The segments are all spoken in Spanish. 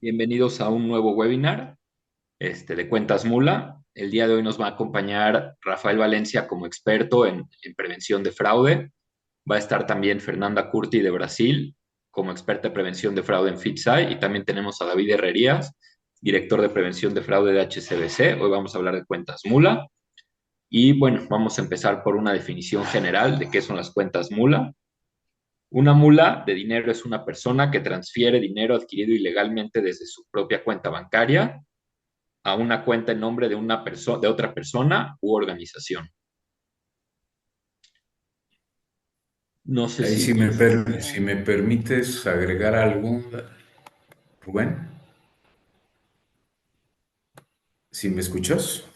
Bienvenidos a un nuevo webinar de Cuentas Mula. El día de hoy nos va a acompañar Rafael Valencia como experto en prevención de fraude. Va a estar también Fernanda Curti de Brasil como experta en prevención de fraude en FitSci. Y también tenemos a David Herrerías, director de prevención de fraude de HSBC. Hoy vamos a hablar de Cuentas Mula. Y bueno, vamos a empezar por una definición general de qué son las cuentas Mula. Una mula de dinero es una persona que transfiere dinero adquirido ilegalmente desde su propia cuenta bancaria a una cuenta en nombre de de otra persona u organización. No sé Ahí si si me permites agregar algo, Rubén, ¿si me escuchas?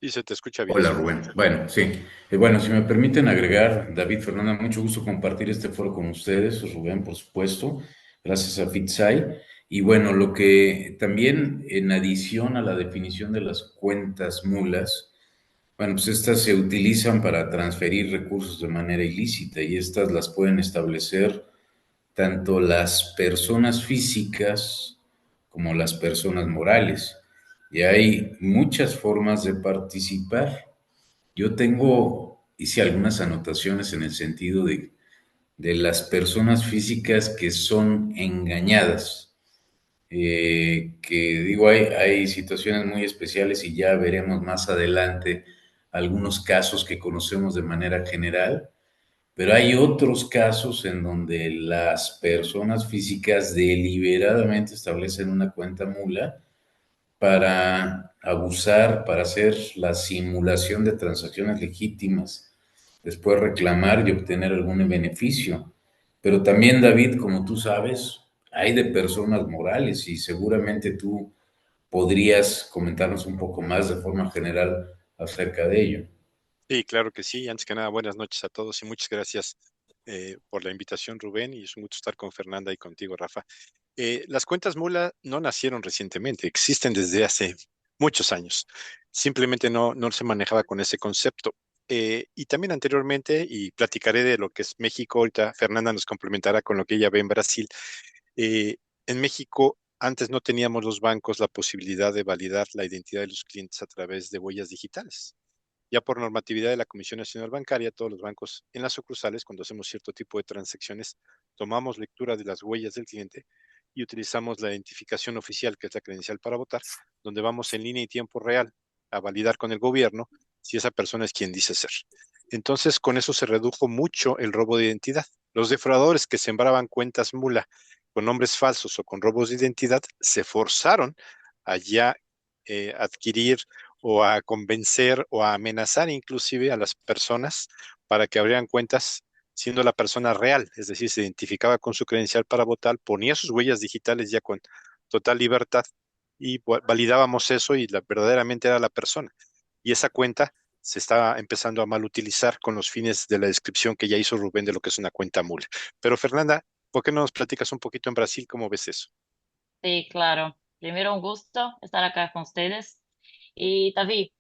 Y se te escucha bien, Hola sí. Rubén. Bueno, sí. Bueno, si me permiten agregar, David, Fernanda, mucho gusto compartir este foro con ustedes, Rubén, por supuesto, gracias a FitSci. Y bueno, lo que también en adición a la definición de las cuentas mulas, bueno, pues estas se utilizan para transferir recursos de manera ilícita y estas las pueden establecer tanto las personas físicas como las personas morales. Y hay muchas formas de participar. Yo hice algunas anotaciones en el sentido de las personas físicas que son engañadas. Que digo, hay situaciones muy especiales y ya veremos más adelante algunos casos que conocemos de manera general, pero hay otros casos en donde las personas físicas deliberadamente establecen una cuenta mula para abusar, para hacer la simulación de transacciones legítimas, después reclamar y obtener algún beneficio. Pero también, David, como tú sabes, hay de personas morales y seguramente tú podrías comentarnos un poco más de forma general acerca de ello. Sí, claro que sí. Antes que nada, buenas noches a todos y muchas gracias por la invitación, Rubén, y es un gusto estar con Fernanda y contigo, Rafa. Las cuentas Mula no nacieron recientemente, existen desde hace muchos años. Simplemente no se manejaba con ese concepto. Y también anteriormente, y platicaré de lo que es México, ahorita Fernanda nos complementará con lo que ella ve en Brasil. Eh, en México, antes no teníamos los bancos la posibilidad de validar la identidad de los clientes a través de huellas digitales. Ya por normatividad de la Comisión Nacional Bancaria, todos los bancos en las sucursales, cuando hacemos cierto tipo de transacciones, tomamos lectura de las huellas del cliente y utilizamos la identificación oficial, que es la credencial para votar, donde vamos en línea y tiempo real a validar con el gobierno si esa persona es quien dice ser. Entonces, con eso se redujo mucho el robo de identidad. Los defraudadores que sembraban cuentas mula con nombres falsos o con robos de identidad se forzaron a ya adquirir o a convencer o a amenazar inclusive a las personas para que abrieran cuentas siendo la persona real, es decir, se identificaba con su credencial para votar, ponía sus huellas digitales ya con total libertad y validábamos eso y verdaderamente era la persona. Y esa cuenta se está empezando a mal utilizar con los fines de la descripción que ya hizo Rubén de lo que es una cuenta mula. Pero Fernanda, ¿por qué no nos platicas un poquito en Brasil cómo ves eso? Sí, claro. Primero, un gusto estar acá con ustedes. Y David,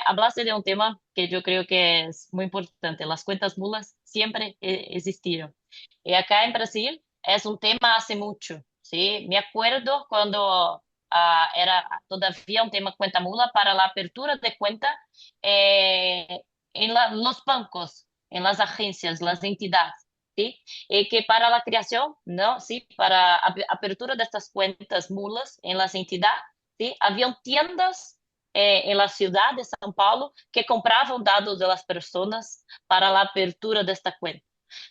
hablaste de un tema que yo creo que es muy importante. Las cuentas nulas siempre existieron. Y acá en Brasil es un tema hace mucho, ¿sí? Me acuerdo cuando era todavía un tema cuenta nula para la apertura de cuenta en los bancos, en las agencias, las entidades. ¿Sí? Que para la creación, ¿no? Sí, para apertura de estas cuentas mulas en las entidades, ¿sí? Habían tiendas en la ciudad de São Paulo que compravam dados de las personas para la apertura de esta cuenta.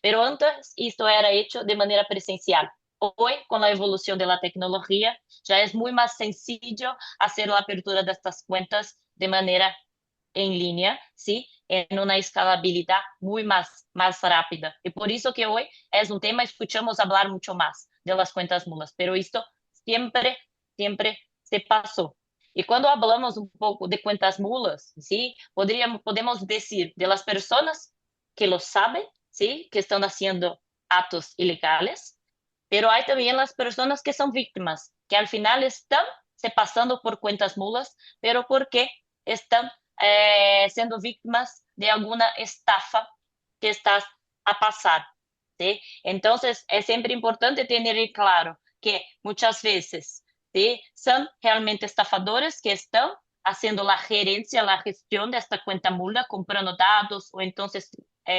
Pero antes esto era hecho de manera presencial. Hoy, con la evolución de la tecnología, ya es muy más sencillo hacer la apertura de estas cuentas de manera en línea, ¿sí? En una escalabilidad muy más rápida. Y por eso que hoy es un tema, escuchamos hablar mucho más de las cuentas nulas, pero esto siempre se pasó. Y cuando hablamos un poco de cuentas nulas, ¿sí? Podemos decir de las personas que lo saben, ¿sí? Que están haciendo actos ilegales, pero hay también las personas que son víctimas, que al final están se pasando por cuentas nulas, pero porque están siendo víctimas de alguna estafa que estás a pasar. ¿Sí? Entonces, es siempre importante tener claro que muchas veces, ¿sí?, son realmente estafadores que están haciendo la gerencia, la gestión de esta cuenta mula, comprando datos o entonces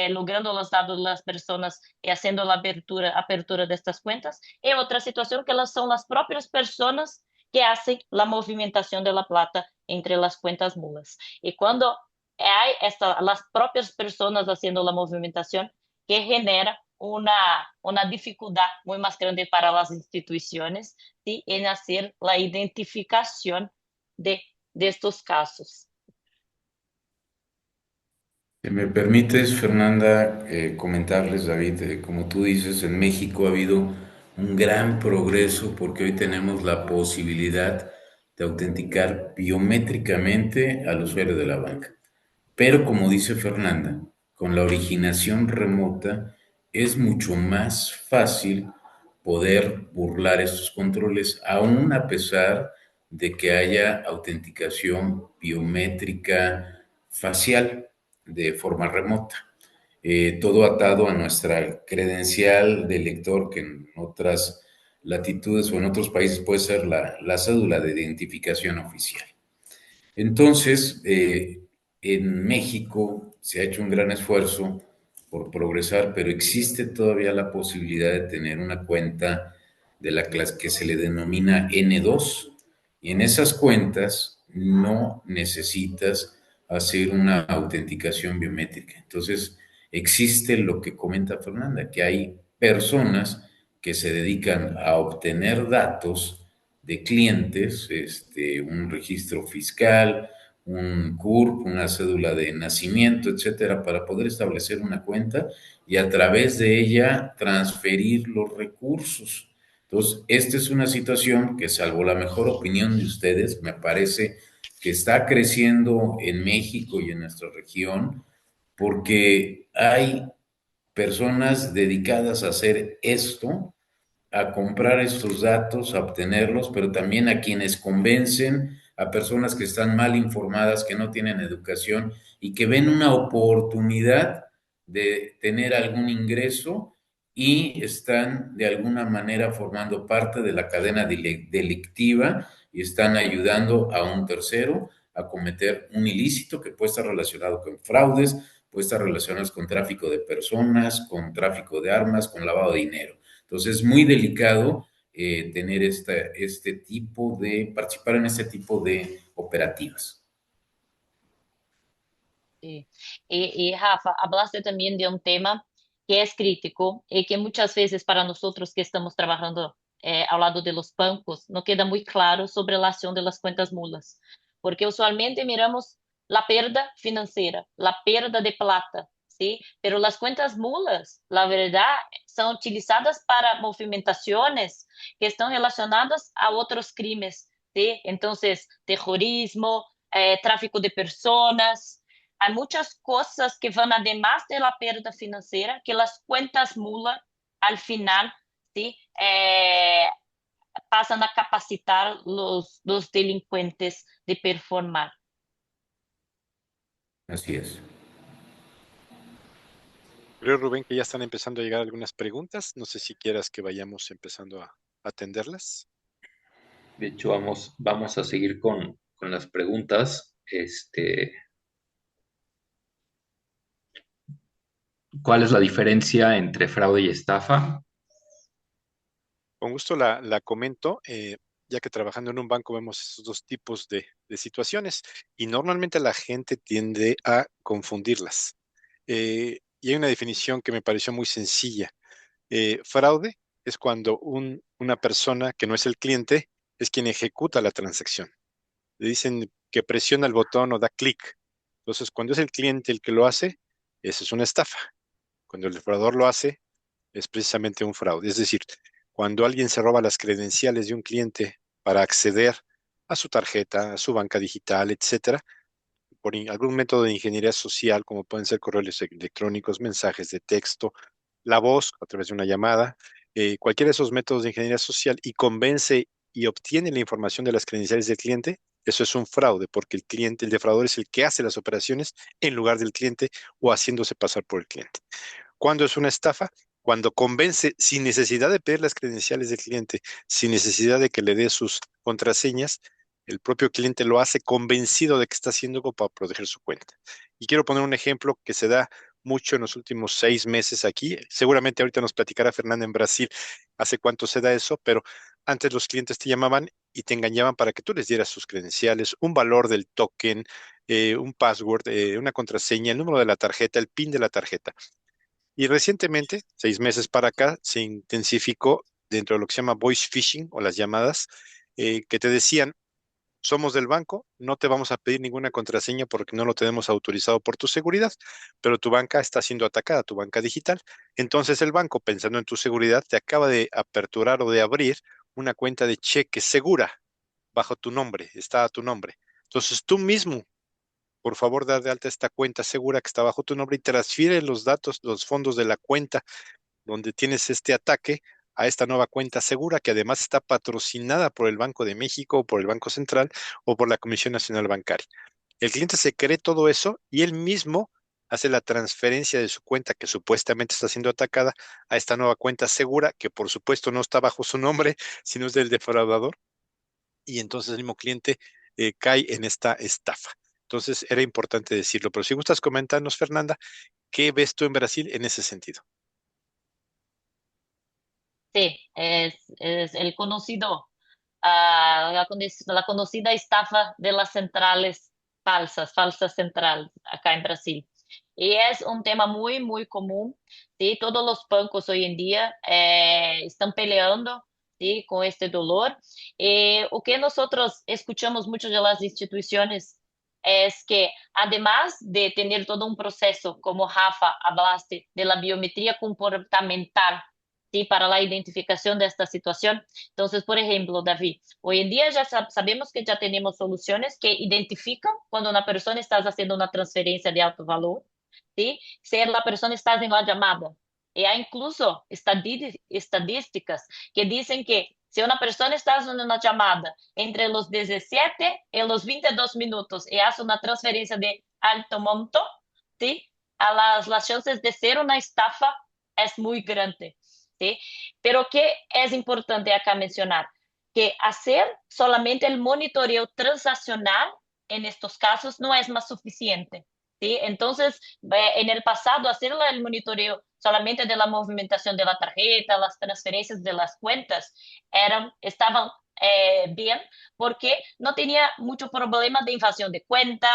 logrando los datos de las personas y haciendo la apertura de estas cuentas. Y otra situación que son las propias personas que hacen la movimentación de la plata entre las cuentas mulas. Y cuando hay las propias personas haciendo la movimentación, que genera una dificultad muy más grande para las instituciones, ¿sí?, en hacer la identificación de estos casos. Si me permites, Fernanda, comentarles, David, como tú dices, en México ha habido un gran progreso porque hoy tenemos la posibilidad de autenticar biométricamente al usuario de la banca. Pero como dice Fernanda, con la originación remota es mucho más fácil poder burlar estos controles, aún a pesar de que haya autenticación biométrica facial de forma remota. Todo atado a nuestra credencial de lector, que en otras latitudes o en otros países puede ser la cédula de identificación oficial. Entonces, en México se ha hecho un gran esfuerzo por progresar, pero existe todavía la posibilidad de tener una cuenta de la clase que se le denomina N2, y en esas cuentas no necesitas hacer una autenticación biométrica. Entonces, existe lo que comenta Fernanda, que hay personas que se dedican a obtener datos de clientes, un registro fiscal, un CURP, una cédula de nacimiento, etcétera, para poder establecer una cuenta y a través de ella transferir los recursos. Entonces, esta es una situación que, salvo la mejor opinión de ustedes, me parece que está creciendo en México y en nuestra región, porque hay personas dedicadas a hacer esto, a comprar estos datos, a obtenerlos, pero también a quienes convencen a personas que están mal informadas, que no tienen educación y que ven una oportunidad de tener algún ingreso y están de alguna manera formando parte de la cadena delictiva y están ayudando a un tercero a cometer un ilícito que puede estar relacionado con fraudes, puede estar relacionado con tráfico de personas, con tráfico de armas, con lavado de dinero. Entonces es muy delicado tener participar en este tipo de operativas. Sí. Y Rafa, hablaste también de un tema que es crítico y que muchas veces para nosotros que estamos trabajando al lado de los bancos no queda muy claro sobre la acción de las cuentas mulas, porque usualmente miramos la pérdida financiera, la pérdida de plata, ¿sí? Pero las cuentas mulas, la verdad, son utilizadas para movimentaciones que están relacionadas a otros crímenes, ¿sí? Entonces, terrorismo, tráfico de personas. Hay muchas cosas que van además de la pérdida financiera que las cuentas mula al final, ¿sí?, pasan a capacitar los delincuentes de performar. Así es. Creo, Rubén, que ya están empezando a llegar algunas preguntas. No sé si quieras que vayamos empezando a atenderlas. De hecho, vamos a seguir con las preguntas. ¿Cuál es la diferencia entre fraude y estafa? Con gusto la comento, ya que trabajando en un banco vemos esos dos tipos de situaciones y normalmente la gente tiende a confundirlas. Y hay una definición que me pareció muy sencilla. Fraude es cuando una persona que no es el cliente es quien ejecuta la transacción. Le dicen que presiona el botón o da clic. Entonces, cuando es el cliente el que lo hace, eso es una estafa. Cuando el defraudador lo hace, es precisamente un fraude. Es decir, cuando alguien se roba las credenciales de un cliente para acceder a su tarjeta, a su banca digital, etcétera, por algún método de ingeniería social, como pueden ser correos electrónicos, mensajes de texto, la voz a través de una llamada, cualquiera de esos métodos de ingeniería social y convence y obtiene la información de las credenciales del cliente, eso es un fraude, porque el cliente, el defraudador es el que hace las operaciones en lugar del cliente o haciéndose pasar por el cliente. ¿Cuándo es una estafa? cuando convence sin necesidad de pedir las credenciales del cliente, sin necesidad de que le dé sus contraseñas, el propio cliente lo hace convencido de que está haciendo algo para proteger su cuenta. Y quiero poner un ejemplo que se da mucho en los últimos 6 meses aquí. Seguramente ahorita nos platicará Fernanda en Brasil hace cuánto se da eso, pero antes los clientes te llamaban y te engañaban para que tú les dieras sus credenciales, un valor del token, un password, una contraseña, el número de la tarjeta, el PIN de la tarjeta. Y recientemente, 6 meses para acá, se intensificó dentro de lo que se llama voice phishing o las llamadas que te decían, somos del banco, no te vamos a pedir ninguna contraseña porque no lo tenemos autorizado por tu seguridad, pero tu banca está siendo atacada, tu banca digital. Entonces el banco, pensando en tu seguridad, te acaba de aperturar o de abrir una cuenta de cheque segura bajo tu nombre, está a tu nombre. Entonces tú mismo, por favor, dar de alta esta cuenta segura que está bajo tu nombre y transfiere los datos, los fondos de la cuenta donde tienes este ataque a esta nueva cuenta segura que además está patrocinada por el Banco de México, por el Banco Central o por la Comisión Nacional Bancaria. El cliente se cree todo eso y él mismo hace la transferencia de su cuenta que supuestamente está siendo atacada a esta nueva cuenta segura que por supuesto no está bajo su nombre, sino es del defraudador y entonces el mismo cliente cae en esta estafa. Entonces era importante decirlo, pero si gustas comentarnos, Fernanda, ¿qué ves tú en Brasil en ese sentido? Sí, es el conocido, la conocida estafa de las centrales falsas, falsas centrales acá en Brasil. Y es un tema muy, muy común, ¿sí? Todos los bancos hoy en día están peleando, ¿sí? Con este dolor. O que nosotros escuchamos mucho de las instituciones es que, además de tener todo un proceso, como Rafa hablaste, de la biometría comportamental, ¿sí? Para la identificación de esta situación. Entonces, por ejemplo, David, hoy en día ya sabemos que ya tenemos soluciones que identifican cuando una persona está haciendo una transferencia de alto valor, ¿sí? Si la persona está haciendo la llamada. Y hay incluso estadísticas que dicen que si una persona está haciendo una llamada entre los 17 y los 22 minutos y hace una transferencia de alto monto, ¿sí? Las chances de ser una estafa es muy grande. ¿Sí? Pero que es importante acá mencionar que hacer solamente el monitoreo transaccional en estos casos no es más suficiente. ¿Sí? Entonces, en el pasado, hacer el monitoreo solamente de la movimentación de la tarjeta, las transferencias de las cuentas, estaban bien porque no tenía mucho problema de invasión de cuenta,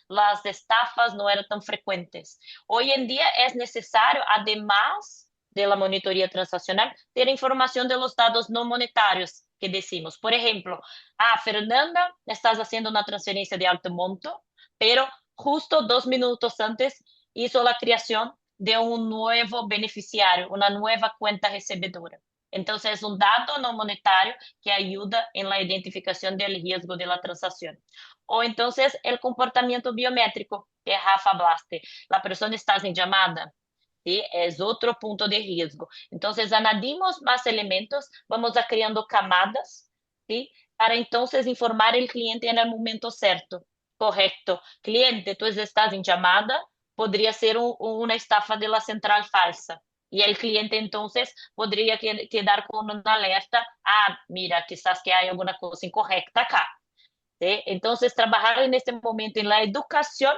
las estafas no eran tan frecuentes. Hoy en día es necesario, además de la monitoría transaccional, ter información de los datos no monetarios que decimos. Por ejemplo, Fernanda, estás haciendo una transferencia de alto monto, pero justo 2 minutos antes hizo la creación de un nuevo beneficiario, una nueva cuenta recebedora. Entonces, es un dato no monetario que ayuda en la identificación del riesgo de la transacción. O entonces, el comportamiento biométrico que Rafa hablaste. La persona está en llamada, ¿sí? Es otro punto de riesgo. Entonces, añadimos más elementos, vamos a creando camadas, ¿sí? Para entonces informar al cliente en el momento certo. Correcto. Cliente, tú estás en llamada, podría ser una estafa de la central falsa. Y el cliente entonces podría quedar con una alerta, mira, quizás que hay alguna cosa incorrecta acá. ¿Sí? Entonces, trabajar en este momento en la educación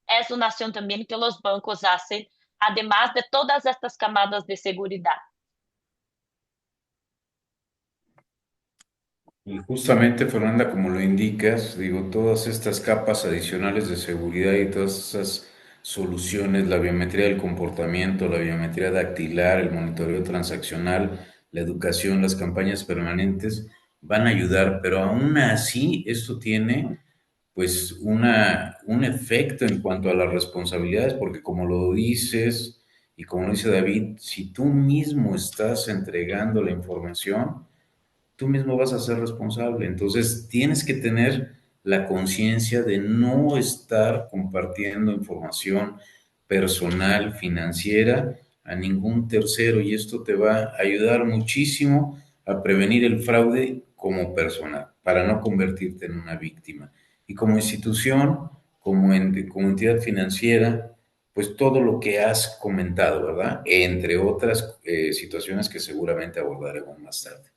es una acción también que los bancos hacen, además de todas estas camadas de seguridad. Y justamente, Fernanda, como lo indicas, digo, todas estas capas adicionales de seguridad y todas esas soluciones, la biometría del comportamiento, la biometría dactilar, el monitoreo transaccional, la educación, las campañas permanentes, van a ayudar, pero aún así esto tiene pues un efecto en cuanto a las responsabilidades, porque como lo dices y como lo dice David, si tú mismo estás entregando la información, tú mismo vas a ser responsable. Entonces, tienes que tener la conciencia de no estar compartiendo información personal, financiera, a ningún tercero y esto te va a ayudar muchísimo a prevenir el fraude como persona, para no convertirte en una víctima. Y como institución, como entidad financiera, pues todo lo que has comentado, ¿verdad? Entre otras situaciones que seguramente abordaremos más tarde.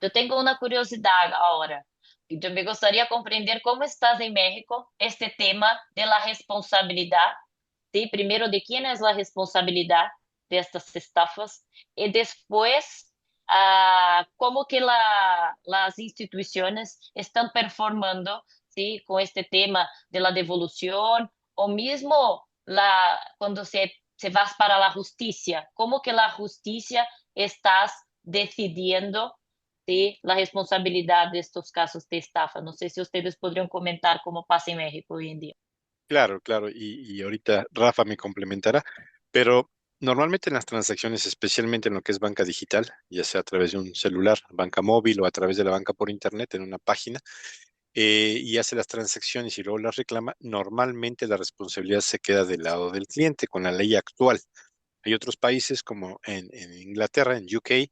Yo tengo una curiosidad ahora. Yo me gustaría comprender cómo estás en México este tema de la responsabilidad, ¿sí? Primero, de quién es la responsabilidad de estas estafas y después, cómo que las instituciones están performando, ¿sí? Con este tema de la devolución o mismo cuando se vas para la justicia, cómo que la justicia estás decidiendo de la responsabilidad de estos casos de estafa. No sé si ustedes podrían comentar cómo pasa en México hoy en día. Claro, claro, y ahorita Rafa me complementará, pero normalmente en las transacciones, especialmente en lo que es banca digital, ya sea a través de un celular, banca móvil o a través de la banca por internet en una página, y hace las transacciones y luego las reclama, normalmente la responsabilidad se queda del lado del cliente con la ley actual. Hay otros países como en Inglaterra, en UK,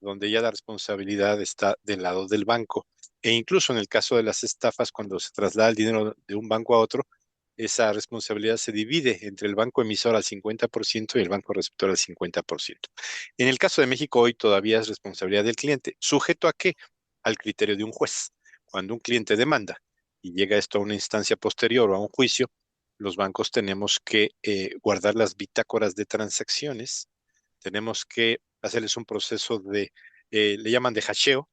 donde ya la responsabilidad está del lado del banco. E incluso en el caso de las estafas, cuando se traslada el dinero de un banco a otro, esa responsabilidad se divide entre el banco emisor al 50% y el banco receptor al 50%. En el caso de México, hoy todavía es responsabilidad del cliente. ¿Sujeto a qué? Al criterio de un juez. Cuando un cliente demanda y llega esto a una instancia posterior o a un juicio, los bancos tenemos que guardar las bitácoras de transacciones, tenemos que hacerles un proceso le llaman de hasheo,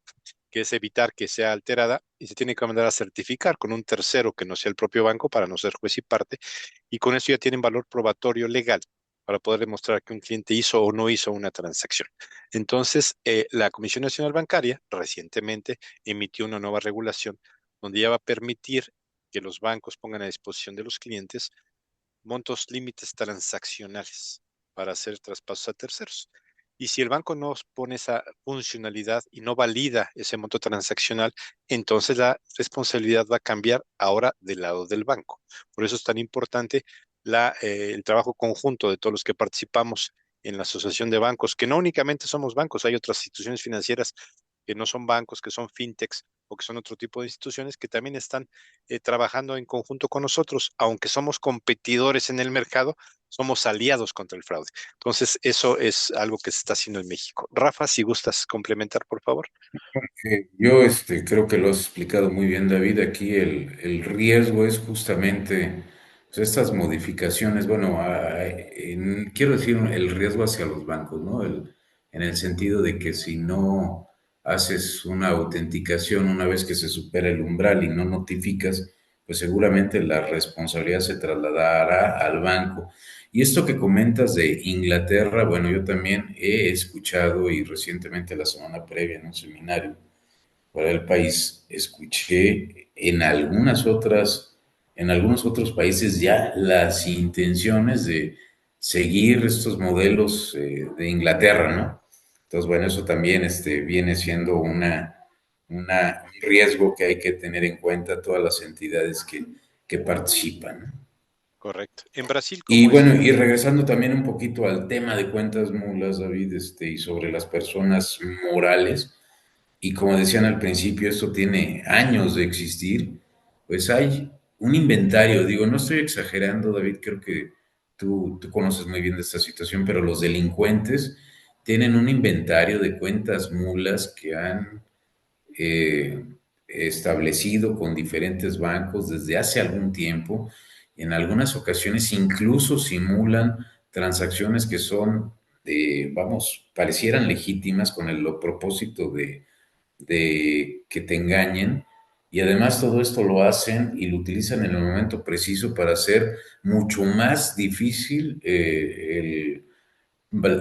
que es evitar que sea alterada, y se tiene que mandar a certificar con un tercero que no sea el propio banco para no ser juez y parte, y con eso ya tienen valor probatorio legal para poder demostrar que un cliente hizo o no hizo una transacción. Entonces, la Comisión Nacional Bancaria recientemente emitió una nueva regulación donde ya va a permitir que los bancos pongan a disposición de los clientes montos límites transaccionales para hacer traspasos a terceros. Y si el banco no pone esa funcionalidad y no valida ese monto transaccional, entonces la responsabilidad va a cambiar ahora del lado del banco. Por eso es tan importante el trabajo conjunto de todos los que participamos en la Asociación de Bancos, que no únicamente somos bancos, hay otras instituciones financieras que no son bancos, que son fintechs o que son otro tipo de instituciones que también están trabajando en conjunto con nosotros, aunque somos competidores en el mercado, somos aliados contra el fraude. Entonces, eso es algo que se está haciendo en México. Rafa, si gustas complementar, por favor. Yo creo que lo has explicado muy bien, David. Aquí el riesgo es justamente pues, estas modificaciones. Bueno, quiero decir el riesgo hacia los bancos, ¿no? En el sentido de que si no haces una autenticación una vez que se supera el umbral y no notificas, pues seguramente la responsabilidad se trasladará al banco. Y esto que comentas de Inglaterra, bueno, yo también he escuchado y recientemente la semana previa en un seminario fuera del país, escuché en algunos otros países ya las intenciones de seguir estos modelos de Inglaterra, ¿no? Entonces, bueno, eso también viene siendo un riesgo que hay que tener en cuenta todas las entidades que participan, ¿no? Correcto. En Brasil, Y ¿cómo es? bueno, y regresando también un poquito al tema de cuentas mulas, David, y sobre las personas morales, y como decían al principio, esto tiene años de existir, pues hay un inventario, digo, no estoy exagerando, David, creo que tú conoces muy bien de esta situación, pero los delincuentes tienen un inventario de cuentas mulas que han eh, establecido con diferentes bancos desde hace algún tiempo. En algunas ocasiones incluso simulan transacciones que son, vamos, parecieran legítimas con el propósito de que te engañen. Y además todo esto lo hacen y lo utilizan en el momento preciso para hacer mucho más difícil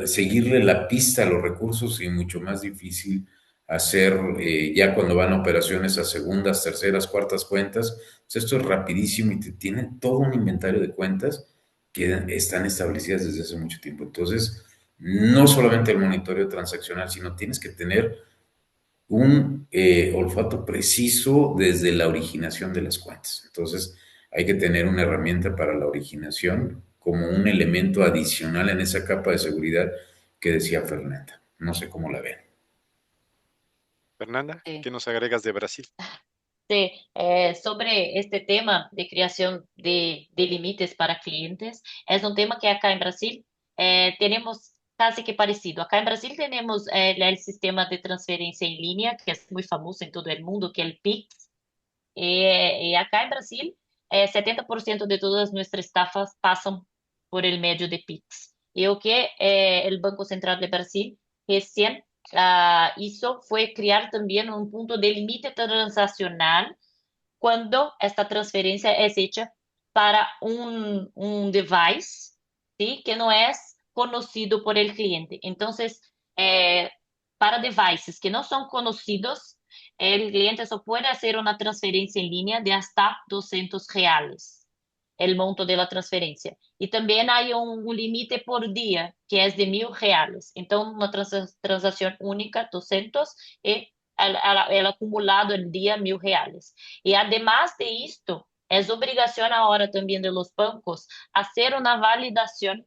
seguirle la pista a los recursos y mucho más difícil hacer ya cuando van a operaciones a segundas, terceras, cuartas cuentas. Pues esto es rapidísimo y te tienen todo un inventario de cuentas que están establecidas desde hace mucho tiempo. Entonces, no solamente el monitoreo transaccional, sino tienes que tener un olfato preciso desde la originación de las cuentas. Entonces, hay que tener una herramienta para la originación como un elemento adicional en esa capa de seguridad que decía Fernanda. No sé cómo la ven. Fernanda, Sí. ¿qué nos agregas de Brasil? Sí, sobre este tema de creación de límites para clientes, es un tema que acá en Brasil tenemos casi que parecido. Acá en Brasil tenemos el sistema de transferencia en línea, que es muy famoso en todo el mundo, que es el Pix. Y acá en Brasil, 70% de todas nuestras estafas pasan por el medio de Pix. Y lo que el Banco Central de Brasil recién hizo fue crear también un punto de límite transaccional cuando esta transferencia es hecha para un device, ¿sí? Que no es conocido por el cliente. Entonces, para devices que no son conocidos, el cliente solo puede hacer una transferencia en línea de hasta R$ 200, el monto de la transferencia. Y también hay un límite por día, que es de R$ 1.000. Entonces, una transacción única, 200, y el acumulado el día R$ 1.000. Y además de esto, es obligación ahora también de los bancos hacer una validación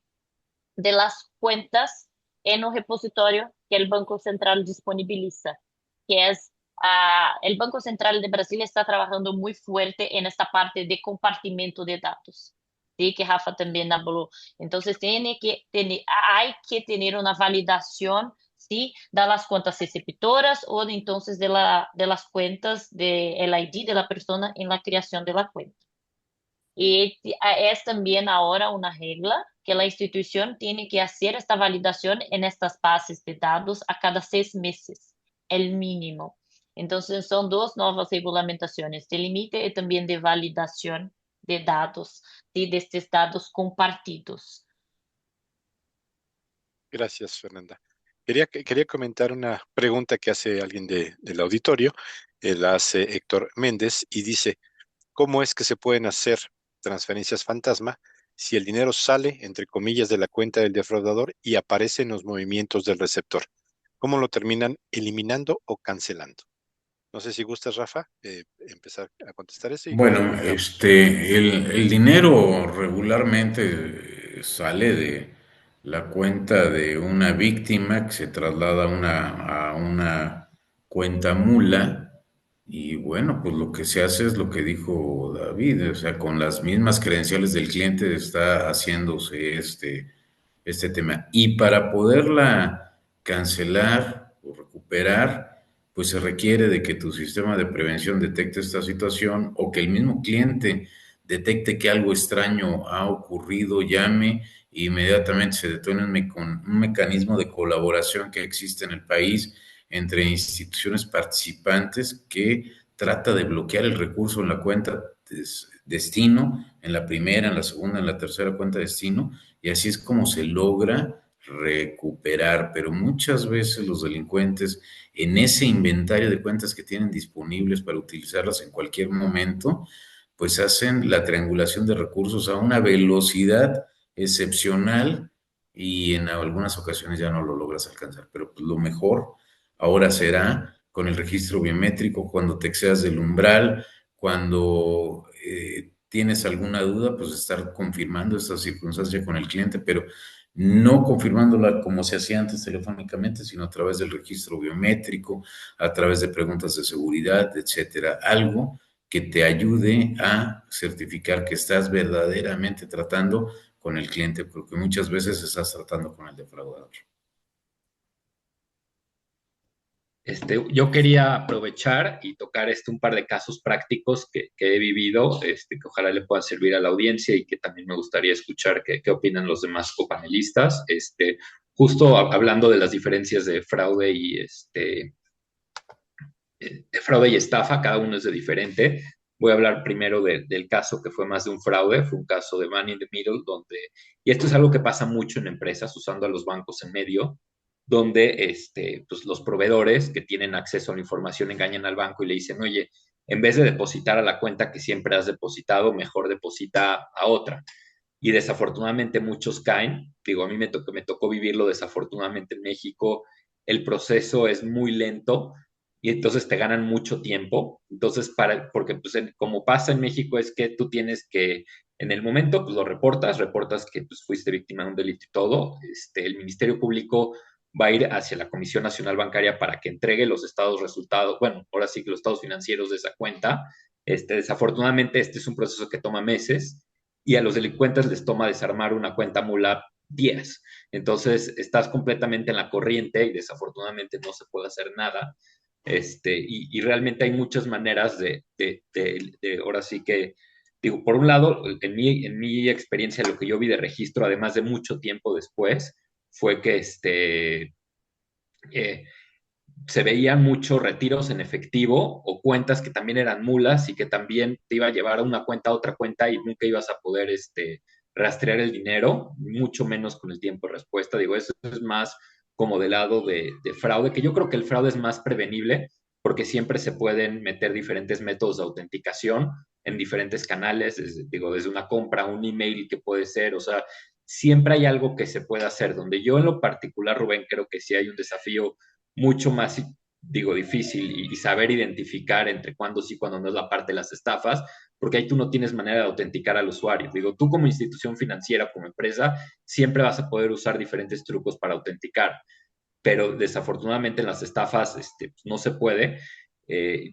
de las cuentas en un repositorio que el Banco Central disponibiliza, que es el Banco Central de Brasil está trabajando muy fuerte en esta parte de compartimiento de datos. Sí, que Rafa también habló. Entonces, hay que tener una validación, ¿sí? De las cuentas receptoras o entonces de las cuentas del ID de la persona en la creación de la cuenta. Y es también ahora una regla que la institución tiene que hacer esta validación en estas bases de datos a cada 6 meses, el mínimo. Entonces son dos nuevas regulamentaciones de límite y también de validación de datos, ¿sí? De estos datos compartidos. Gracias, Fernanda. Quería comentar una pregunta que hace alguien del auditorio, la hace Héctor Méndez, y dice, ¿cómo es que se pueden hacer transferencias fantasma si el dinero sale, entre comillas, de la cuenta del defraudador y aparece en los movimientos del receptor? ¿Cómo lo terminan eliminando o cancelando? No sé si gustas, Rafa, empezar a contestar eso y Bueno, comentamos. el dinero regularmente sale de la cuenta de una víctima que se traslada a una cuenta mula y bueno, pues lo que se hace es lo que dijo David, o sea, con las mismas credenciales del cliente está haciéndose este tema. Y para poderla cancelar o recuperar, pues se requiere de que tu sistema de prevención detecte esta situación o que el mismo cliente detecte que algo extraño ha ocurrido, llame e inmediatamente se detone un mecanismo de colaboración que existe en el país entre instituciones participantes que trata de bloquear el recurso en la cuenta destino, en la primera, en la segunda, en la tercera cuenta destino, y así es como se logra recuperar, pero muchas veces los delincuentes en ese inventario de cuentas que tienen disponibles para utilizarlas en cualquier momento, pues hacen la triangulación de recursos a una velocidad excepcional y en algunas ocasiones ya no lo logras alcanzar, pero pues lo mejor ahora será con el registro biométrico, cuando te excedas del umbral, cuando tienes alguna duda, pues estar confirmando esta circunstancia con el cliente, pero no confirmándola como se hacía antes telefónicamente, sino a través del registro biométrico, a través de preguntas de seguridad, etcétera. Algo que te ayude a certificar que estás verdaderamente tratando con el cliente, porque muchas veces estás tratando con el defraudador. Yo quería aprovechar y tocar un par de casos prácticos que he vivido, que ojalá le puedan servir a la audiencia y que también me gustaría escuchar qué opinan los demás copanelistas. Justo hablando de las diferencias de fraude de fraude y estafa, cada uno es de diferente. Voy a hablar primero del caso que fue más de un fraude, fue un caso de man in the middle, y esto es algo que pasa mucho en empresas, usando a los bancos en medio, donde pues los proveedores que tienen acceso a la información engañan al banco y le dicen, oye, en vez de depositar a la cuenta que siempre has depositado, mejor deposita a otra. Y desafortunadamente muchos caen. Digo, a mí me tocó vivirlo desafortunadamente en México. El proceso es muy lento y entonces te ganan mucho tiempo. Entonces, porque pues, como pasa en México es que tú tienes que, en el momento, pues lo reportas que pues, fuiste víctima de un delito y todo. El Ministerio Público va a ir hacia la Comisión Nacional Bancaria para que entregue los estados resultados, bueno, ahora sí que los estados financieros de esa cuenta. Desafortunadamente, este es un proceso que toma meses y a los delincuentes les toma desarmar una cuenta mula días. Entonces, estás completamente en la corriente y desafortunadamente no se puede hacer nada. Y realmente hay muchas maneras ahora sí que, digo, por un lado, en mi experiencia, lo que yo vi de registro, además de mucho tiempo después, fue que eh, se veían muchos retiros en efectivo o cuentas que también eran mulas y que también te iba a llevar a una cuenta a otra cuenta y nunca ibas a poder rastrear el dinero, mucho menos con el tiempo de respuesta. Digo, eso es más como del lado de fraude, que yo creo que el fraude es más prevenible porque siempre se pueden meter diferentes métodos de autenticación en diferentes canales, digo, desde una compra, un email que puede ser, o sea, siempre hay algo que se puede hacer, donde yo en lo particular, Rubén, creo que sí hay un desafío mucho más, digo, difícil y saber identificar entre cuándo sí, cuándo no es la parte de las estafas, porque ahí tú no tienes manera de autenticar al usuario. Digo, tú como institución financiera, como empresa, siempre vas a poder usar diferentes trucos para autenticar, pero desafortunadamente en las estafas no se puede.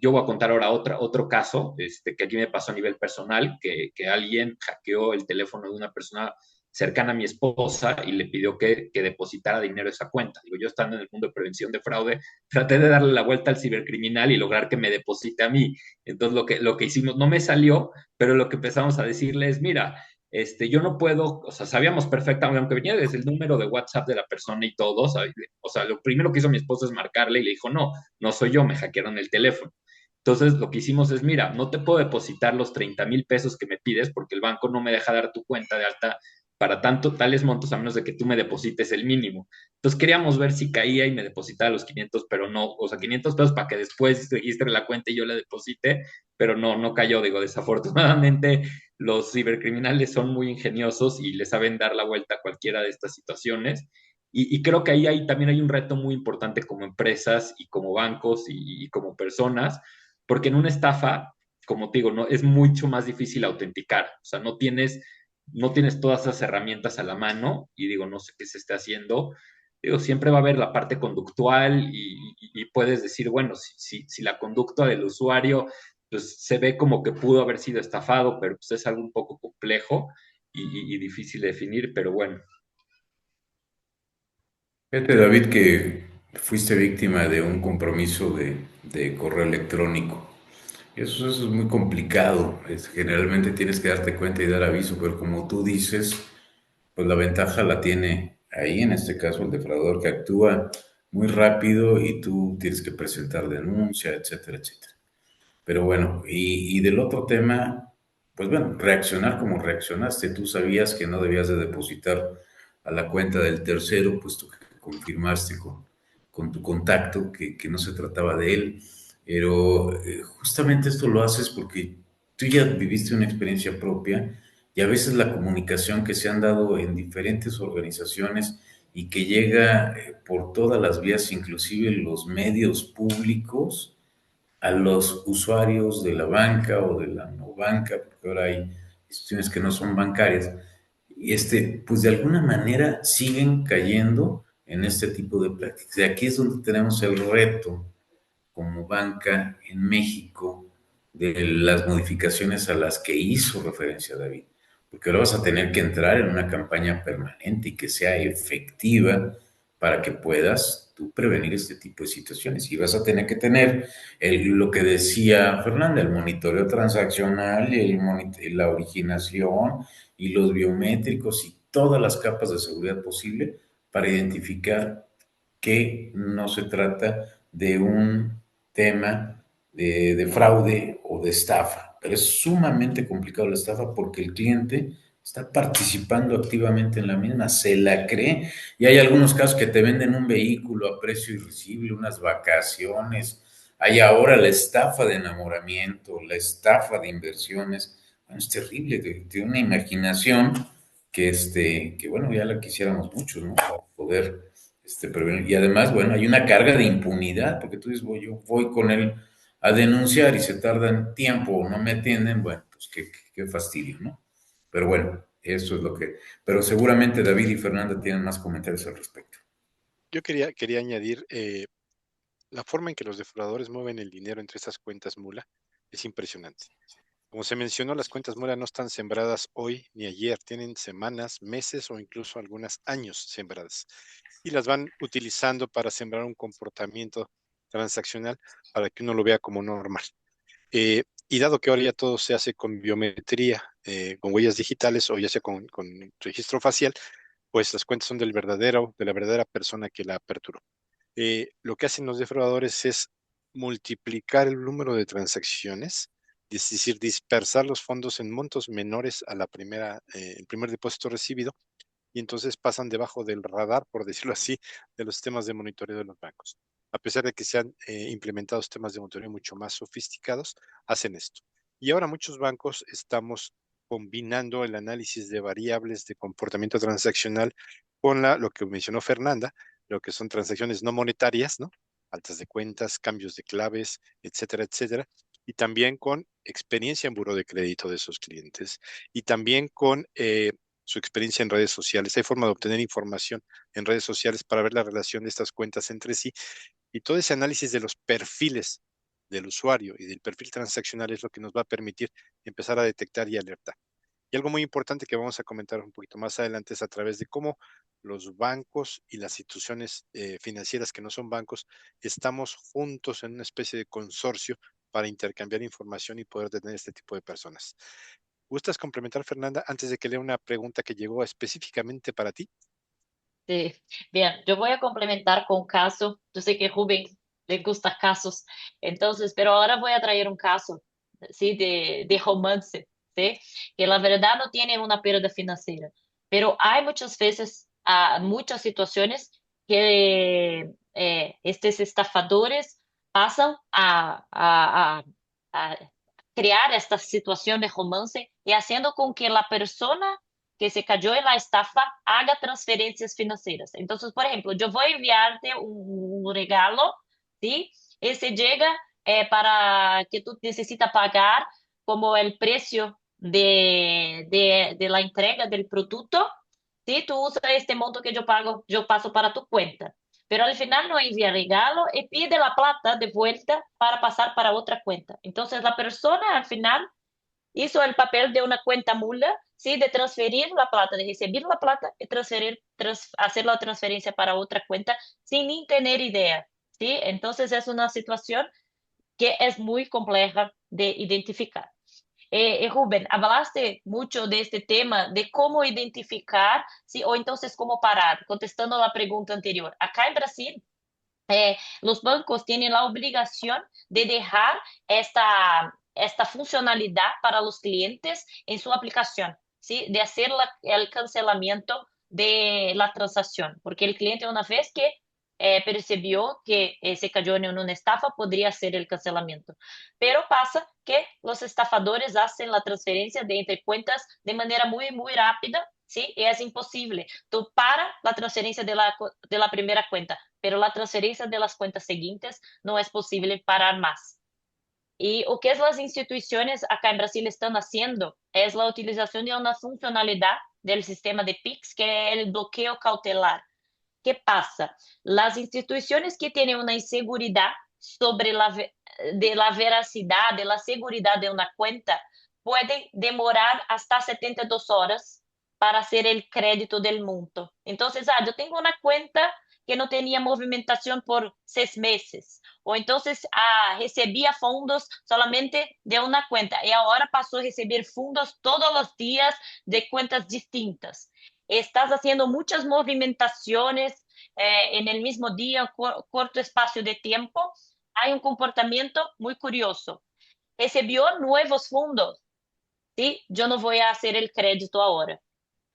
Yo voy a contar ahora otro caso que aquí me pasó a nivel personal, que alguien hackeó el teléfono de una persona cercana a mi esposa y le pidió que depositara dinero a esa cuenta. Digo, yo estando en el mundo de prevención de fraude, traté de darle la vuelta al cibercriminal y lograr que me deposite a mí. Entonces lo que hicimos no me salió, pero lo que empezamos a decirle es, mira, yo no puedo, o sea, sabíamos perfectamente, aunque venía desde el número de WhatsApp de la persona y todo, ¿sabes? O sea, lo primero que hizo mi esposa es marcarle y le dijo, no, no soy yo, me hackearon el teléfono. Entonces, lo que hicimos es, mira, no te puedo depositar los 30,000 pesos que me pides porque el banco no me deja dar tu cuenta de alta para tales montos a menos de que tú me deposites el mínimo. Entonces queríamos ver si caía y me depositaba los 500, pero no, o sea, 500 pesos para que después registre la cuenta y yo la deposite, pero no, no cayó, digo, desafortunadamente los cibercriminales son muy ingeniosos y le saben dar la vuelta a cualquiera de estas situaciones. Y creo que ahí también hay un reto muy importante como empresas y como bancos y como personas, porque en una estafa, como te digo, no, es mucho más difícil autenticar. O sea, no tienes todas esas herramientas a la mano y digo, no sé qué se está haciendo. Digo, siempre va a haber la parte conductual y puedes decir, bueno, si la conducta del usuario pues, se ve como que pudo haber sido estafado, pero pues, es algo un poco complejo y difícil de definir, pero bueno. Fíjate, David, que fuiste víctima de un compromiso de correo electrónico. Eso es muy complicado. Generalmente tienes que darte cuenta y dar aviso, pero como tú dices, pues la ventaja la tiene ahí, en este caso, el defraudador que actúa muy rápido y tú tienes que presentar denuncia, etcétera, etcétera. Pero bueno, y del otro tema, pues bueno, reaccionar como reaccionaste. Tú sabías que no debías de depositar a la cuenta del tercero, puesto que confirmaste con tu contacto que no se trataba de él. Pero justamente esto lo haces porque tú ya viviste una experiencia propia y a veces la comunicación que se han dado en diferentes organizaciones y que llega por todas las vías, inclusive los medios públicos, a los usuarios de la banca o de la no banca, porque ahora hay instituciones que no son bancarias, y pues de alguna manera siguen cayendo en este tipo de prácticas. Y aquí es donde tenemos el reto como banca en México de las modificaciones a las que hizo referencia David, porque ahora vas a tener que entrar en una campaña permanente y que sea efectiva para que puedas tú prevenir este tipo de situaciones. Y vas a tener que tener lo que decía Fernanda, el monitoreo transaccional, la originación y los biométricos y todas las capas de seguridad posible para identificar que no se trata de un tema de fraude o de estafa. Pero es sumamente complicado la estafa porque el cliente está participando activamente en la misma, se la cree, y hay algunos casos que te venden un vehículo a precio irrisible, unas vacaciones, hay ahora la estafa de enamoramiento, la estafa de inversiones. Bueno, es terrible, tiene una imaginación que bueno, ya la quisiéramos muchos, ¿no? Para poder prevenir. Y además, bueno, hay una carga de impunidad, porque tú dices, yo voy con él a denunciar y se tardan tiempo o no me atienden, bueno, pues qué fastidio, ¿no? Pero bueno, eso es lo que... Pero seguramente David y Fernanda tienen más comentarios al respecto. Yo quería añadir la forma en que los defraudadores mueven el dinero entre esas cuentas mula es impresionante. Como se mencionó, las cuentas mula no están sembradas hoy ni ayer, tienen semanas, meses o incluso algunos años sembradas y las van utilizando para sembrar un comportamiento transaccional para que uno lo vea como normal. Y dado que ahora ya todo se hace con biometría, con huellas digitales o ya sea con registro facial, pues las cuentas son de la verdadera persona que la aperturó. Lo que hacen los defraudadores es multiplicar el número de transacciones, es decir, dispersar los fondos en montos menores a el primer depósito recibido, y entonces pasan debajo del radar, por decirlo así, de los sistemas de monitoreo de los bancos. A pesar de que se han implementado sistemas de monitoreo mucho más sofisticados, hacen esto. Y ahora muchos bancos estamos combinando el análisis de variables de comportamiento transaccional con lo que mencionó Fernanda, lo que son transacciones no monetarias, ¿no? Altas de cuentas, cambios de claves, etcétera, etcétera. Y también con experiencia en buro de crédito de esos clientes. Y también con su experiencia en redes sociales. Hay forma de obtener información en redes sociales para ver la relación de estas cuentas entre sí. Y todo ese análisis de los perfiles del usuario y del perfil transaccional es lo que nos va a permitir empezar a detectar y alertar. Y algo muy importante que vamos a comentar un poquito más adelante es a través de cómo los bancos y las instituciones financieras que no son bancos estamos juntos en una especie de consorcio para intercambiar información y poder detener este tipo de personas. ¿Gustas complementar, Fernanda, antes de que lea una pregunta que llegó específicamente para ti? Sí, bien, yo voy a complementar con caso. Yo sé que Rubén le gusta casos, entonces, pero ahora voy a traer un caso, sí, de romance, sí, que la verdad no tiene una pérdida financiera, pero hay muchas veces, muchas situaciones que estos estafadores pasan a crear esta situación de romance y haciendo con que la persona que se cayó en la estafa haga transferencias financieras. Entonces, por ejemplo, yo voy a enviarte un regalo, ¿sí? Ese llega para que tú necesitas pagar como el precio de la entrega del producto, ¿sí? Tú usas este monto que yo pago, yo paso para tu cuenta. Pero al final no envía regalo y pide la plata de vuelta para pasar para otra cuenta. Entonces la persona al final hizo el papel de una cuenta mula, ¿sí? De transferir la plata, de recibir la plata y hacer la transferencia para otra cuenta sin ni tener idea, ¿sí? Entonces es una situación que es muy compleja de identificar. Rubén, hablaste mucho de este tema, de cómo identificar, ¿sí? O entonces cómo parar, contestando la pregunta anterior. Acá en Brasil, los bancos tienen la obligación de dejar esta funcionalidad para los clientes en su aplicación, ¿sí? De hacer el cancelamiento de la transacción, porque el cliente una vez que percibió que se cayó en una estafa, podría hacer el cancelamiento. Pero pasa que los estafadores hacen la transferencia de entre cuentas de manera muy, muy rápida, ¿sí? Y es imposible. Tú para la transferencia de la primera cuenta, pero la transferencia de las cuentas siguientes no es posible parar más. Y lo que las instituciones acá en Brasil están haciendo es la utilización de una funcionalidad del sistema de PIX, que es el bloqueo cautelar. ¿Qué pasa? Las instituciones que tienen una inseguridad sobre de la veracidad, de la seguridad de una cuenta, pueden demorar hasta 72 horas para hacer el crédito del monto. Entonces, yo tengo una cuenta que no tenía movimentación por 6 meses, o entonces recibía fondos solamente de una cuenta y ahora pasó a recibir fondos todos los días de cuentas distintas. Estás haciendo muchas movimentaciones en el mismo día, corto espacio de tiempo. Hay un comportamiento muy curioso. Recibió nuevos fondos, ¿sí? Yo no voy a hacer el crédito ahora.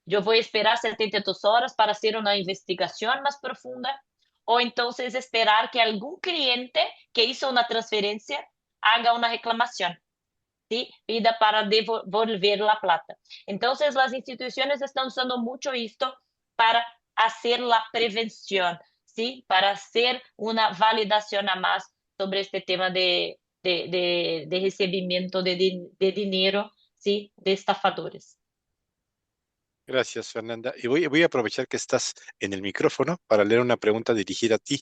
Yo voy a esperar 72 horas para hacer una investigación más profunda o entonces esperar que algún cliente que hizo una transferencia haga una reclamación, ¿sí? Pida para devolver la plata. Entonces, las instituciones están usando mucho esto para hacer la prevención, ¿sí? Para hacer una validación a más sobre este tema de recibimiento de dinero, ¿sí? De estafadores. Gracias, Fernanda. Y voy a aprovechar que estás en el micrófono para leer una pregunta dirigida a ti,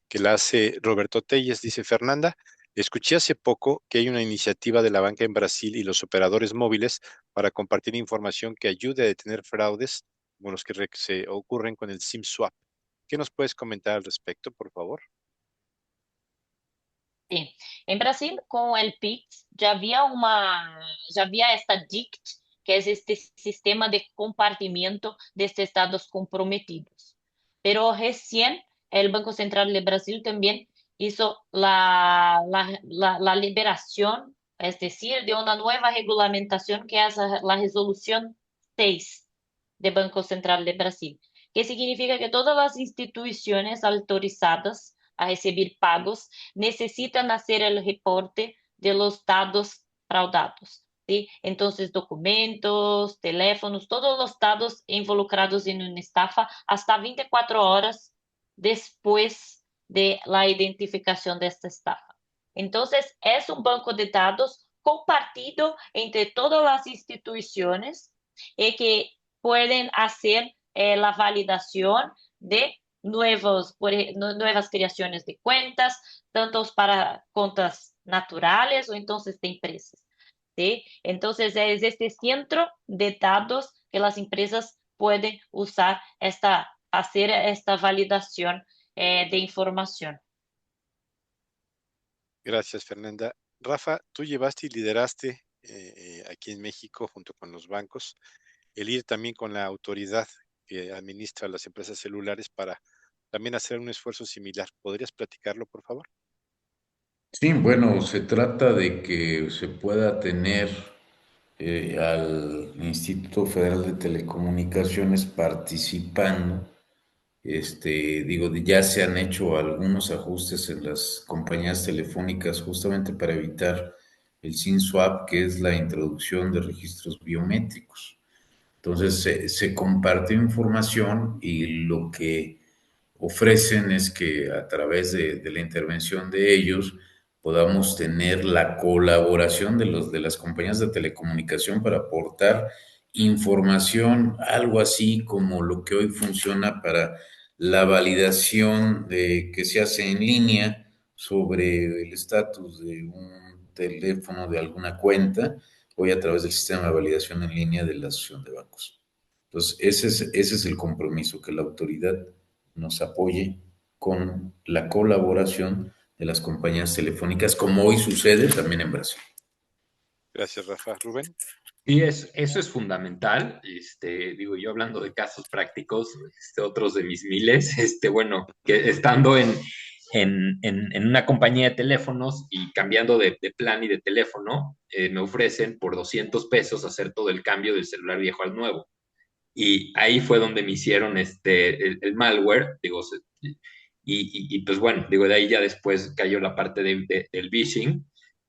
que la hace Roberto Telles. Dice, Fernanda, escuché hace poco que hay una iniciativa de la banca en Brasil y los operadores móviles para compartir información que ayude a detener fraudes como los que se ocurren con el SIM swap. ¿Qué nos puedes comentar al respecto, por favor? Sí. En Brasil, con el PIX, ya había esta DICT, que es este sistema de compartimiento de estos datos comprometidos. Pero recién el Banco Central de Brasil también hizo la liberación, es decir, de una nueva regulamentación que es la resolución 6 del Banco Central de Brasil, que significa que todas las instituciones autorizadas a recibir pagos necesitan hacer el reporte de los datos fraudados. ¿Sí? Entonces, documentos, teléfonos, todos los datos involucrados en una estafa hasta 24 horas después de la identificación de esta estafa. Entonces, es un banco de datos compartido entre todas las instituciones que pueden hacer la validación de nuevas creaciones de cuentas, tanto para cuentas naturales o entonces de empresas. ¿Sí? Entonces, es este centro de datos que las empresas pueden usar hacer esta validación de información. Gracias, Fernanda. Rafa, tú llevaste y lideraste aquí en México, junto con los bancos, el ir también con la autoridad que administra las empresas celulares para también hacer un esfuerzo similar. ¿Podrías platicarlo, por favor? Sí, bueno, se trata de que se pueda tener al Instituto Federal de Telecomunicaciones participando. Digo, ya se han hecho algunos ajustes en las compañías telefónicas justamente para evitar el SIM swap, que es la introducción de registros biométricos. Entonces se compartió información y lo que ofrecen es que a través de la intervención de ellos podamos tener la colaboración de las compañías de telecomunicación para aportar información, algo así como lo que hoy funciona para la validación que se hace en línea sobre el estatus de un teléfono de alguna cuenta, hoy a través del sistema de validación en línea de la Asociación de Bancos. Entonces, ese es el compromiso, que la autoridad nos apoye con la colaboración de las compañías telefónicas, como hoy sucede también en Brasil. Gracias, Rafa. Rubén. Y eso es fundamental. Digo, yo hablando de casos prácticos, otros de mis miles, bueno, que estando en una compañía de teléfonos y cambiando de plan y de teléfono, me ofrecen por 200 pesos hacer todo el cambio del celular viejo al nuevo. Y ahí fue donde me hicieron el malware, digo, pues bueno, digo, de ahí ya después cayó la parte del phishing,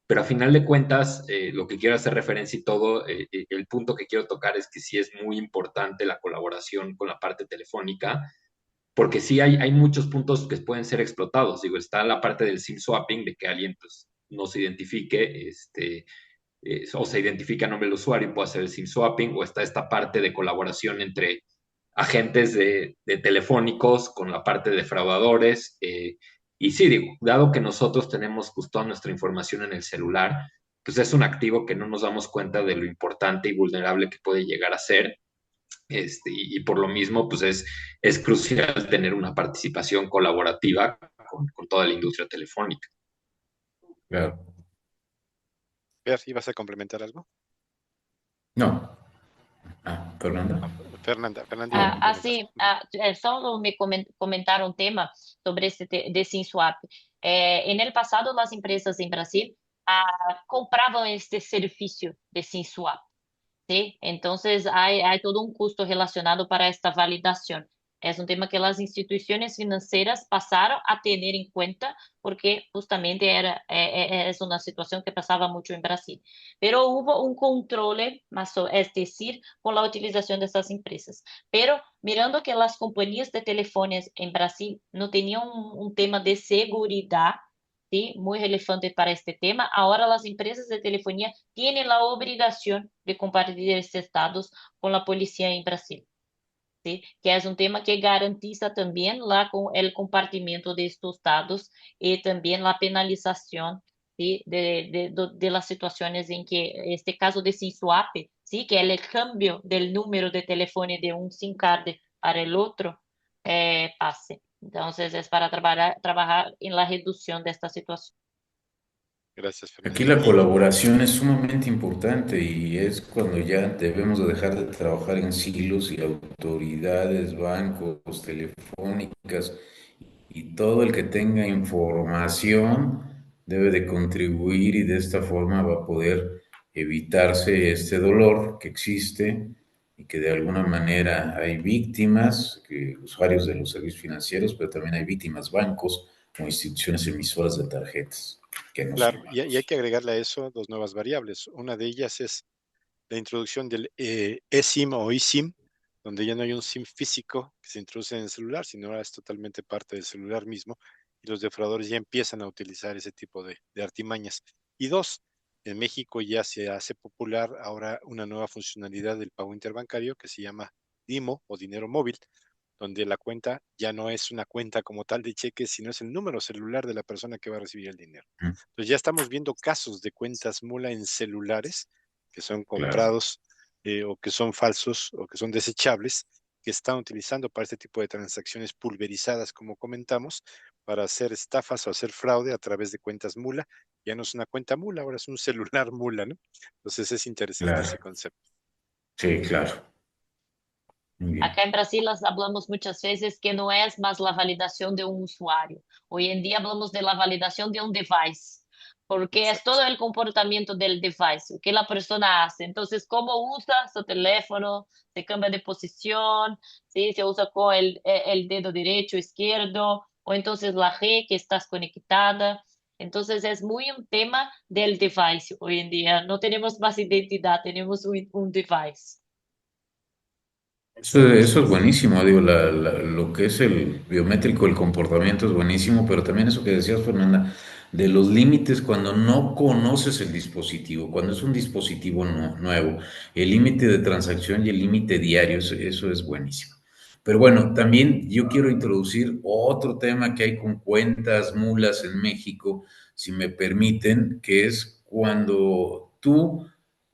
pero a final de cuentas, lo que quiero hacer referencia y todo, el punto que quiero tocar es que sí es muy importante la colaboración con la parte telefónica, porque sí hay muchos puntos que pueden ser explotados, digo, está la parte del SIM swapping, de que alguien pues no se identifique, o se identifica a nombre del usuario y puede hacer el SIM swapping, o está esta parte de colaboración entre agentes de telefónicos con la parte de defraudadores. Y sí, digo, dado que nosotros tenemos pues, toda nuestra información en el celular, pues es un activo que no nos damos cuenta de lo importante y vulnerable que puede llegar a ser. Y por lo mismo, pues es crucial tener una participación colaborativa con toda la industria telefónica. Claro. Fer, ¿ibas a complementar algo? No. Fernanda. Fernanda iba a complementar. Así, solo me comentar un tema sobre de SIM swap. En el pasado, las empresas en Brasil compraban este servicio de SIM swap. ¿Sí? Entonces, hay todo un costo relacionado para esta validación. Es un tema que las instituciones financieras pasaron a tener en cuenta porque justamente es una situación que pasaba mucho en Brasil. Pero hubo un control, es decir, con la utilización de estas empresas. Pero mirando que las compañías de teléfonos en Brasil no tenían un tema de seguridad, ¿sí? Muy relevante para este tema. Ahora las empresas de telefonía tienen la obligación de compartir estos datos con la policía en Brasil. ¿Sí? Que es un tema que garantiza también el compartimiento de estos datos y también la penalización, ¿sí? De las situaciones en que este caso de SIM swap, ¿sí? Que el cambio del número de teléfono de un SIM card para el otro pase. Entonces es para trabajar en la reducción de esta situación. Gracias, Aquí Fernanda. la colaboración es sumamente importante y es cuando ya debemos de dejar de trabajar en silos y autoridades, bancos, telefónicas y todo el que tenga información debe de contribuir y de esta forma va a poder evitarse este dolor que existe y que de alguna manera hay víctimas, usuarios de los servicios financieros, pero también hay víctimas, bancos o instituciones emisoras de tarjetas, que no son Claro, y hay bancos. que agregarle a eso dos nuevas variables. Una de ellas es la introducción del eSIM o eSIM, donde ya no hay un SIM físico que se introduce en el celular, sino ahora es totalmente parte del celular mismo, y los defraudadores ya empiezan a utilizar ese tipo de artimañas. Y dos, en México ya se hace popular ahora una nueva funcionalidad del pago interbancario que se llama DIMO o dinero móvil, donde la cuenta ya no es una cuenta como tal de cheques, sino es el número celular de la persona que va a recibir el dinero. Mm, Entonces ya estamos viendo casos de cuentas mula en celulares que son claro, comprados o que son falsos o que son desechables, que están utilizando para este tipo de transacciones pulverizadas, como comentamos, para hacer estafas o hacer fraude a través de cuentas mula. Ya no es una cuenta mula, ahora es un celular mula, ¿no? Entonces es interesante ese claro, concepto. sí, claro, muy bien. Acá en Brasil hablamos muchas veces que no es más la validación de un usuario. Hoy en día hablamos de la validación de un device, porque es Exacto. todo el comportamiento del device, lo que la persona hace. Entonces, cómo usa su teléfono, se cambia de posición, ¿sí? Se usa con el dedo derecho, izquierdo, o entonces la G que estás conectada. Entonces, es muy un tema del device hoy en día. No tenemos más identidad, tenemos un device. Eso es buenísimo, digo, lo que es el biométrico, el comportamiento es buenísimo, pero también eso que decías, Fernanda, de los límites cuando no conoces el dispositivo, cuando es un dispositivo nuevo, el límite de transacción y el límite diario, eso es buenísimo. Pero bueno, también yo quiero introducir otro tema que hay con cuentas mulas en México, si me permiten, que es cuando tú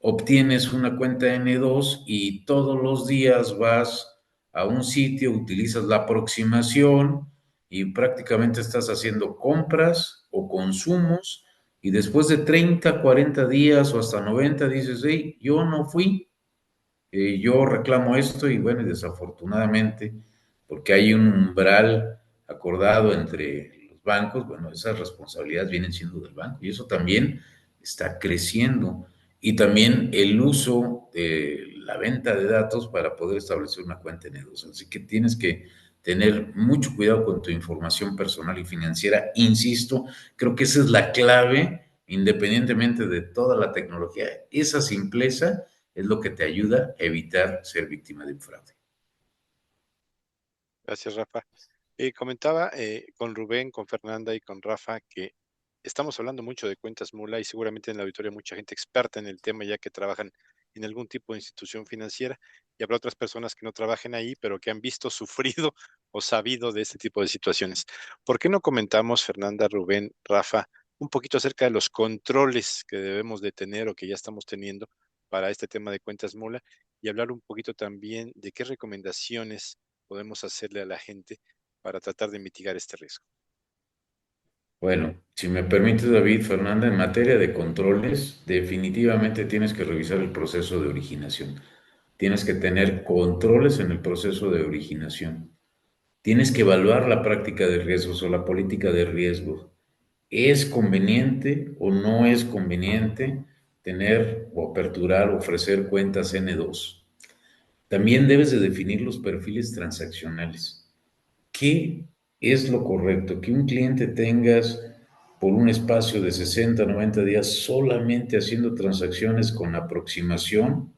obtienes una cuenta N2 y todos los días vas a un sitio, utilizas la aproximación y prácticamente estás haciendo compras o consumos y después de 30, 40 días o hasta 90 dices, hey, yo no fui, yo reclamo esto y bueno, y desafortunadamente, porque hay un umbral acordado entre los bancos, bueno, esas responsabilidades vienen siendo del banco y eso también está creciendo. Y también el uso de la venta de datos para poder establecer una cuenta en E2. Así que tienes que tener mucho cuidado con tu información personal y financiera. Insisto, creo que esa es la clave, independientemente de toda la tecnología, esa simpleza es lo que te ayuda a evitar ser víctima de un fraude. Gracias, Rafa. Comentaba con Rubén, con Fernanda y con Rafa que estamos hablando mucho de cuentas mula y seguramente en la auditoría hay mucha gente experta en el tema ya que trabajan en algún tipo de institución financiera y habrá otras personas que no trabajen ahí, pero que han visto, sufrido o sabido de este tipo de situaciones. ¿Por qué no comentamos, Fernanda, Rubén, Rafa, un poquito acerca de los controles que debemos de tener o que ya estamos teniendo para este tema de cuentas mula y hablar un poquito también de qué recomendaciones podemos hacerle a la gente para tratar de mitigar este riesgo? Bueno, si me permite, David, Fernanda, en materia de controles, definitivamente tienes que revisar el proceso de originación. Tienes que tener controles en el proceso de originación. Tienes que evaluar la práctica de riesgos o la política de riesgos. ¿Es conveniente o no es conveniente tener o aperturar o ofrecer cuentas N2? También debes de definir los perfiles transaccionales. ¿Qué es lo correcto? Que un cliente tengas por un espacio de 60, 90 días solamente haciendo transacciones con aproximación,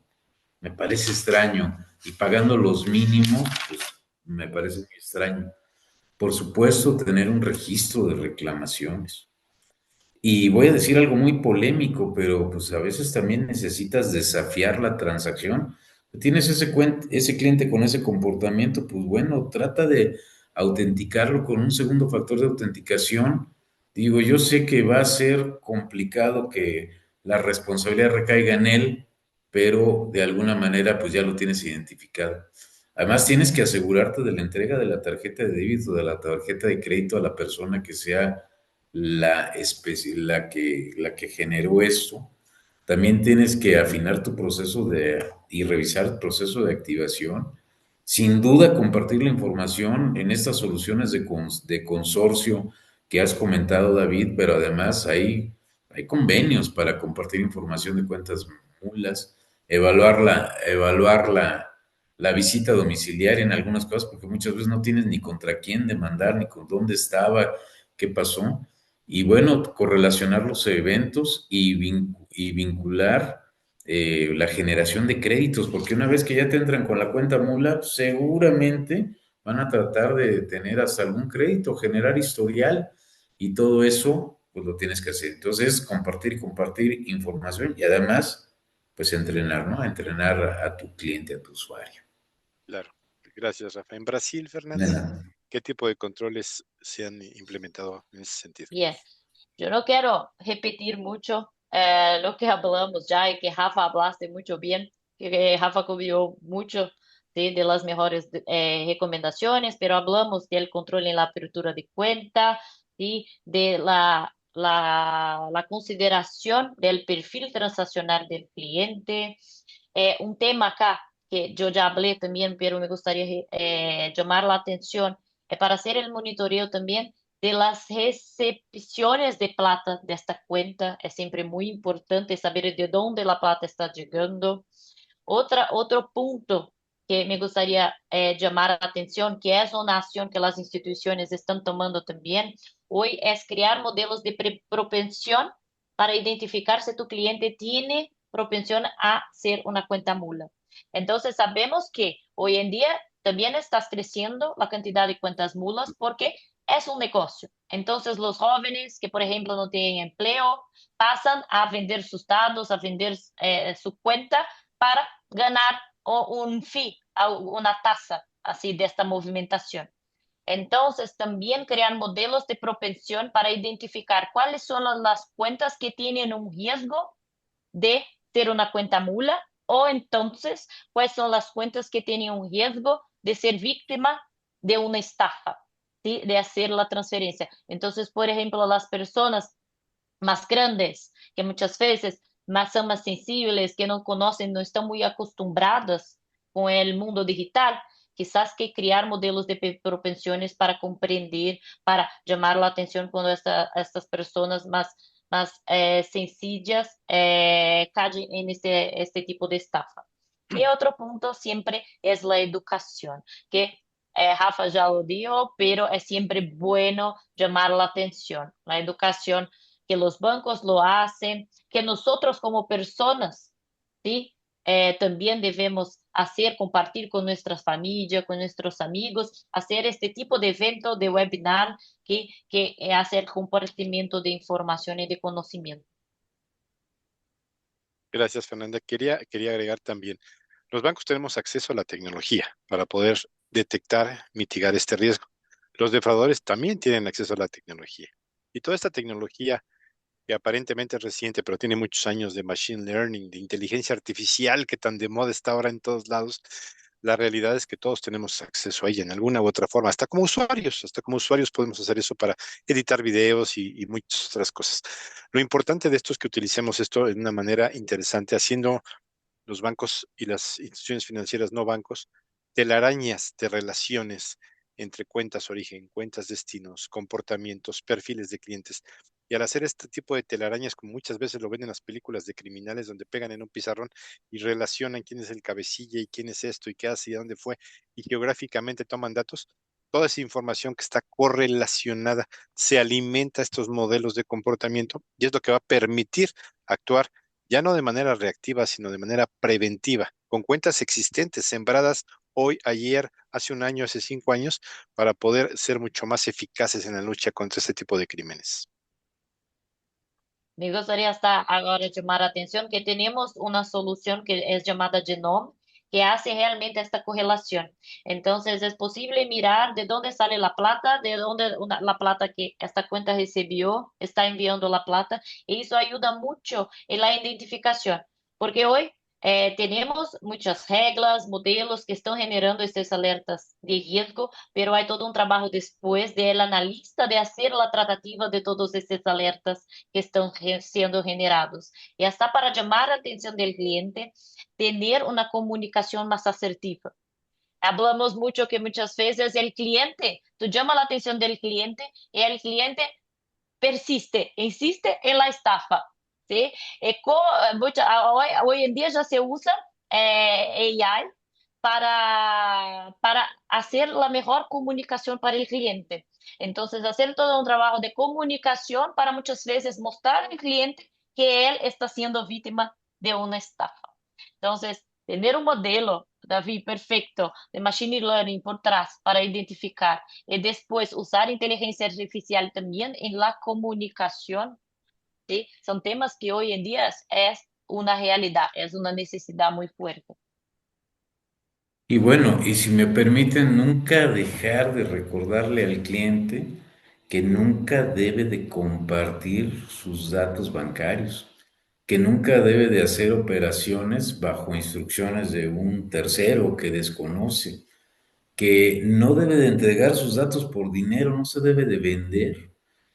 me parece extraño. Y pagando los mínimos, pues me parece muy extraño. Por supuesto, tener un registro de reclamaciones. Y voy a decir algo muy polémico, pero pues a veces también necesitas desafiar la transacción. Tienes ese cliente con ese comportamiento, pues bueno, trata de autenticarlo con un segundo factor de autenticación. Digo, yo sé que va a ser complicado que la responsabilidad recaiga en él, pero de alguna manera pues ya lo tienes identificado. Además, tienes que asegurarte de la entrega de la tarjeta de débito, de la tarjeta de crédito a la persona que sea la que generó esto. También tienes que afinar tu proceso y revisar el proceso de activación. Sin duda, compartir la información en estas soluciones de consorcio que has comentado, David, pero además hay convenios para compartir información de cuentas mulas, evaluar la visita domiciliaria en algunas cosas, porque muchas veces no tienes ni contra quién demandar, ni con dónde estaba, qué pasó. Y bueno, correlacionar los eventos y vincular la generación de créditos, porque una vez que ya te entran con la cuenta mula, seguramente van a tratar de tener hasta algún crédito, generar historial y todo eso, pues lo tienes que hacer. Entonces, compartir información y además, pues entrenar, ¿no? Entrenar a tu cliente, a tu usuario. Claro. Gracias, Rafa. En Brasil, De Fernanda, nada. ¿qué tipo de controles se han implementado en ese sentido? Bien, yo no quiero repetir mucho lo que hablamos ya y que Rafa hablaste mucho bien, que Rafa cubrió mucho, ¿sí? De las mejores recomendaciones, pero hablamos del control en la apertura de cuenta, ¿sí? De la consideración del perfil transaccional del cliente. Un tema acá que yo ya hablé también, pero me gustaría llamar la atención, para hacer el monitoreo también de las recepciones de plata de esta cuenta. Es siempre muy importante saber de dónde la plata está llegando. Otro punto que me gustaría llamar la atención, que es una acción que las instituciones están tomando también hoy, es crear modelos de propensión para identificar si tu cliente tiene propensión a ser una cuenta mula. Entonces sabemos que hoy en día también está creciendo la cantidad de cuentas mulas porque es un negocio. Entonces los jóvenes que, por ejemplo, no tienen empleo, pasan a vender sus datos, a vender su cuenta para ganar un fee, una tasa así de esta movimentación. Entonces, también crear modelos de propensión para identificar cuáles son las cuentas que tienen un riesgo de ser una cuenta mula, o entonces cuáles son las cuentas que tienen un riesgo de ser víctima de una estafa, ¿sí? De hacer la transferencia. Entonces, por ejemplo, las personas más grandes, que muchas veces son más sensibles, que no conocen, no están muy acostumbradas con el mundo digital, quizás que crear modelos de propensiones para comprender, para llamar la atención cuando estas personas más sencillas caen en este tipo de estafa. Y otro punto siempre es la educación, que Rafa ya lo dijo, pero es siempre bueno llamar la atención. La educación que los bancos lo hacen, que nosotros como personas, ¿sí? También debemos hacer, compartir con nuestras familias, con nuestros amigos, hacer este tipo de evento, de webinar, que hace el compartimiento de información y de conocimiento. Gracias, Fernanda. Quería agregar también, los bancos tenemos acceso a la tecnología para poder detectar, mitigar este riesgo. Los defraudadores también tienen acceso a la tecnología. Y toda esta tecnología que aparentemente es reciente, pero tiene muchos años de machine learning, de inteligencia artificial que tan de moda está ahora en todos lados, la realidad es que todos tenemos acceso a ella en alguna u otra forma, hasta como usuarios podemos hacer eso para editar videos y muchas otras cosas. Lo importante de esto es que utilicemos esto de una manera interesante, haciendo los bancos y las instituciones financieras no bancos, telarañas de relaciones entre cuentas origen, cuentas destinos, comportamientos, perfiles de clientes. Y al hacer este tipo de telarañas, como muchas veces lo ven en las películas de criminales, donde pegan en un pizarrón y relacionan quién es el cabecilla y quién es esto y qué hace y a dónde fue, y geográficamente toman datos, toda esa información que está correlacionada se alimenta a estos modelos de comportamiento y es lo que va a permitir actuar ya no de manera reactiva, sino de manera preventiva, con cuentas existentes, sembradas hoy, ayer, hace un año, hace 5 años, para poder ser mucho más eficaces en la lucha contra este tipo de crímenes. Me gustaría hasta ahora llamar la atención que tenemos una solución que es llamada Genome, que hace realmente esta correlación. Entonces es posible mirar de dónde sale la plata, de dónde la plata que esta cuenta recibió, está enviando la plata, y eso ayuda mucho en la identificación, porque hoy tenemos muchas reglas, modelos que están generando estas alertas de riesgo, pero hay todo un trabajo después del analista de hacer la tratativa de todos estos alertas que están siendo generados. Y hasta para llamar la atención del cliente, tener una comunicación más asertiva. Hablamos mucho que muchas veces el cliente, tú llamas la atención del cliente y el cliente persiste, insiste en la estafa, ¿sí? Hoy en día ya se usa AI para hacer la mejor comunicación para el cliente. Entonces, hacer todo un trabajo de comunicación para muchas veces mostrar al cliente que él está siendo víctima de una estafa. Entonces, tener un modelo, David, perfecto de machine learning por atrás para identificar y después usar inteligencia artificial también en la comunicación, ¿sí? Son temas que hoy en día es una realidad, es una necesidad muy fuerte. Y bueno, y si me permiten, nunca dejar de recordarle al cliente que nunca debe de compartir sus datos bancarios, que nunca debe de hacer operaciones bajo instrucciones de un tercero que desconoce, que no debe de entregar sus datos por dinero, no se debe de vender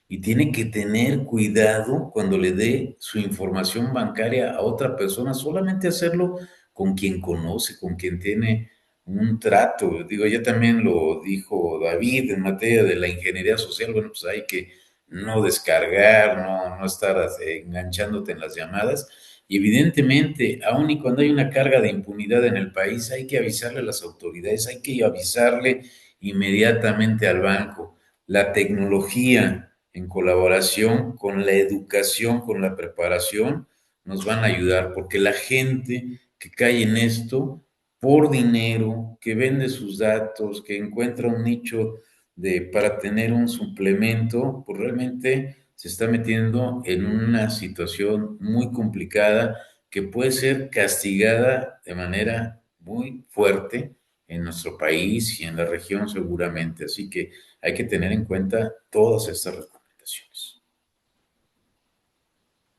y tiene que tener cuidado cuando le dé su información bancaria a otra persona, solamente hacerlo con quien conoce, con quien tiene un trato. Digo, ya también lo dijo David en materia de la ingeniería social, bueno, pues hay que no descargar, no estar enganchándote en las llamadas. Y evidentemente, aun y cuando hay una carga de impunidad en el país, hay que avisarle a las autoridades, hay que avisarle inmediatamente al banco. La tecnología en colaboración con la educación, con la preparación, nos van a ayudar, porque la gente que cae en esto por dinero, que vende sus datos, que encuentra un nicho para tener un suplemento, pues realmente se está metiendo en una situación muy complicada que puede ser castigada de manera muy fuerte en nuestro país y en la región seguramente. Así que hay que tener en cuenta todas estas recomendaciones.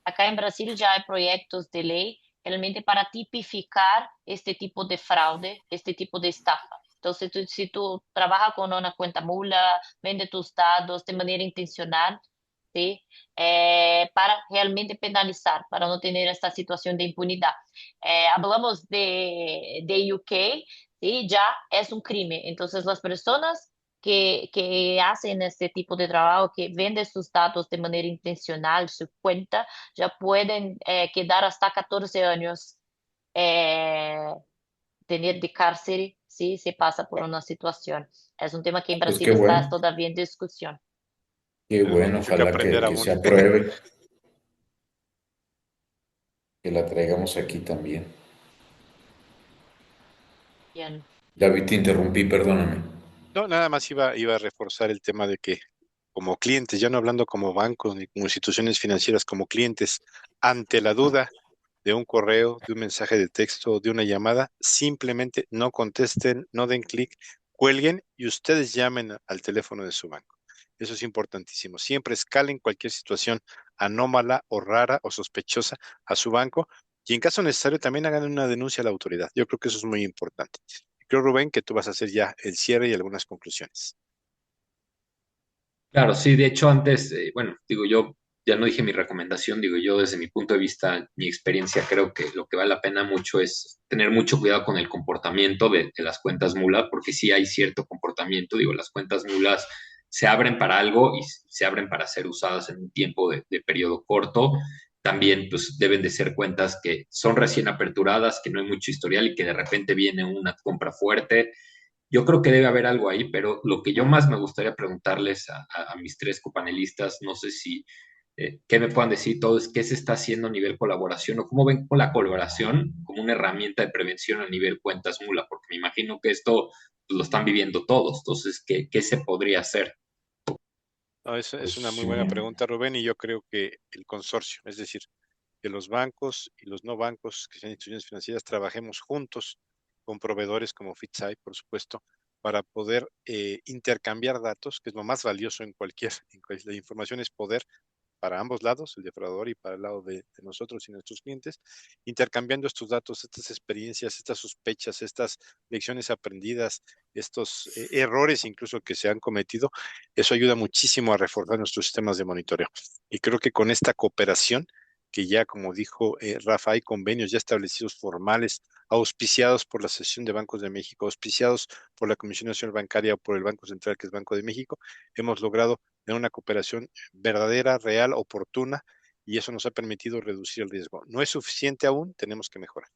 Acá en Brasil ya hay proyectos de ley realmente para tipificar este tipo de fraude, este tipo de estafa. Entonces, si tú trabajas con una cuenta mula, vende tus datos de manera intencional, ¿sí? Para realmente penalizar, para no tener esta situación de impunidad. Hablamos de UK, ¿sí? Ya es un crimen. Entonces, las personas que hacen este tipo de trabajo, que venden sus datos de manera intencional, su cuenta, ya pueden quedar hasta 14 años eh, tener de cárcel si se pasa por una situación. Es un tema que en Pues Brasil está todavía en discusión. qué Tenemos bueno, mucho que ojalá aprender que aún. se apruebe, que la traigamos aquí también. Bien. David, te interrumpí, perdóname. No, nada más iba a reforzar el tema de que como clientes, ya no hablando como bancos ni como instituciones financieras, como clientes, ante la duda de un correo, de un mensaje de texto, de una llamada, simplemente no contesten, no den clic, cuelguen y ustedes llamen al teléfono de su banco. Eso es importantísimo. Siempre escalen cualquier situación anómala o rara o sospechosa a su banco y en caso necesario también hagan una denuncia a la autoridad. Yo creo que eso es muy importante. Creo, Rubén, que tú vas a hacer ya el cierre y algunas conclusiones. Claro, sí, de hecho antes, bueno, digo yo, ya no dije mi recomendación, digo yo desde mi punto de vista, mi experiencia, creo que lo que vale la pena mucho es tener mucho cuidado con el comportamiento de las cuentas mula, porque sí hay cierto comportamiento, digo, las cuentas mulas se abren para algo y se abren para ser usadas en un tiempo de periodo corto. También pues deben de ser cuentas que son recién aperturadas, que no hay mucho historial y que de repente viene una compra fuerte. Yo creo que debe haber algo ahí, pero lo que yo más me gustaría preguntarles a mis tres copanelistas, no sé si, qué me puedan decir todos, qué se está haciendo a nivel colaboración o cómo ven con la colaboración como una herramienta de prevención a nivel cuentas mula, porque me imagino que esto pues, lo están viviendo todos, entonces, ¿qué se podría hacer? No, es una Pues muy sí, buena pregunta, Rubén, y yo creo que el consorcio, es decir, que los bancos y los no bancos, que sean instituciones financieras, trabajemos juntos con proveedores como FitSci, por supuesto, para poder intercambiar datos, que es lo más valioso la información es poder para ambos lados, el defraudador y para el lado de nosotros y nuestros clientes, intercambiando estos datos, estas experiencias, estas sospechas, estas lecciones aprendidas, estos errores incluso que se han cometido. Eso ayuda muchísimo a reforzar nuestros sistemas de monitoreo. Y creo que con esta cooperación, que ya, como dijo Rafa, hay convenios ya establecidos formales, auspiciados por la Asociación de Bancos de México, auspiciados por la Comisión Nacional Bancaria o por el Banco Central, que es Banco de México, hemos logrado tener una cooperación verdadera, real, oportuna, y eso nos ha permitido reducir el riesgo. No es suficiente aún, tenemos que mejorar.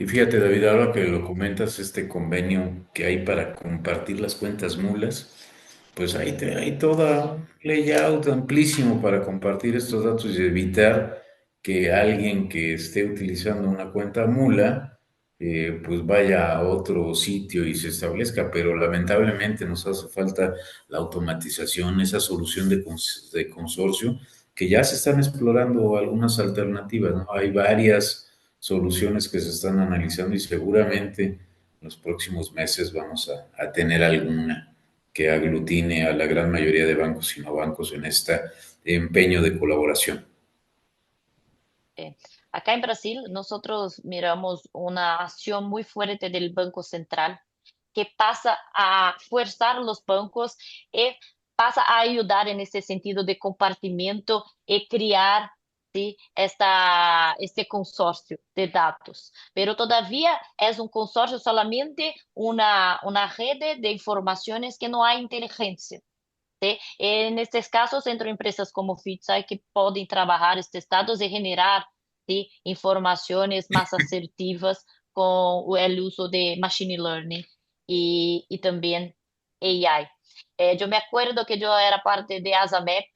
y fíjate, David, ahora que lo comentas, este convenio que hay para compartir las cuentas mulas, pues hay toda un layout amplísimo para compartir estos datos y evitar que alguien que esté utilizando una cuenta mula, pues vaya a otro sitio y se establezca, pero lamentablemente nos hace falta la automatización, esa solución de consorcio, que ya se están explorando algunas alternativas, ¿no? Hay varias soluciones que se están analizando y seguramente en los próximos meses vamos a tener alguna que aglutine a la gran mayoría de bancos y no bancos en este empeño de colaboración. Eh, Acá en Brasil, nosotros miramos una acción muy fuerte del Banco Central que pasa a forzar los bancos y pasa a ayudar en ese sentido de compartimiento y crear, ¿sí?, este consorcio de datos. Pero todavía es un consorcio solamente una red de informaciones que no hay inteligencia. ¿Sí? En estos casos, entran empresas como FitSci que pueden trabajar estos datos y generar, ¿sí?, informaciones más asertivas con el uso de Machine Learning y también AI. Yo me acuerdo que yo era parte de ASAMEP,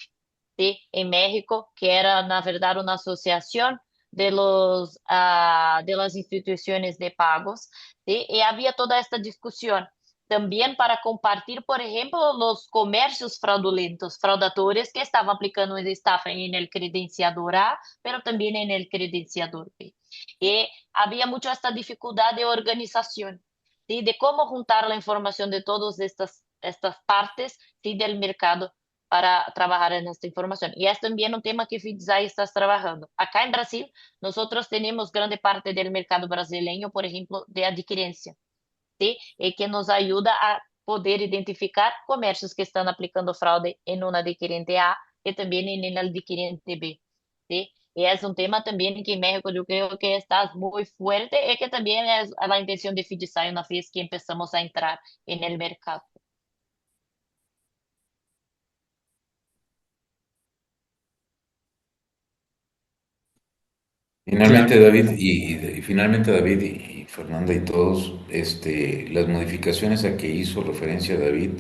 ¿sí?, en México, que era, na verdad, una asociación de las instituciones de pagos, ¿sí? Y había toda esta discusión también para compartir, por ejemplo, los comercios fraudulentos, fraudadores que estaban aplicando una estafa en el credenciador A, pero también en el credenciador B. Y había mucho esta dificultad de organización, ¿sí?, de cómo juntar la información de todas estas partes, ¿sí?, del mercado para trabajar en esta información. Y es también un tema que FitSci está trabajando. Acá en Brasil, nosotros tenemos grande parte del mercado brasileño, por ejemplo, de adquirência, ¿sí?, que nos ayuda a poder identificar comercios que están aplicando fraude en un adquirente A y también en el adquirente B, ¿sí? Y es un tema también que en México yo creo que está muy fuerte y que también es la intención de FitSci una vez que empezamos a entrar en el mercado. Finalmente, Claro. David, y finalmente David y Fernanda y todos, las modificaciones a que hizo referencia David,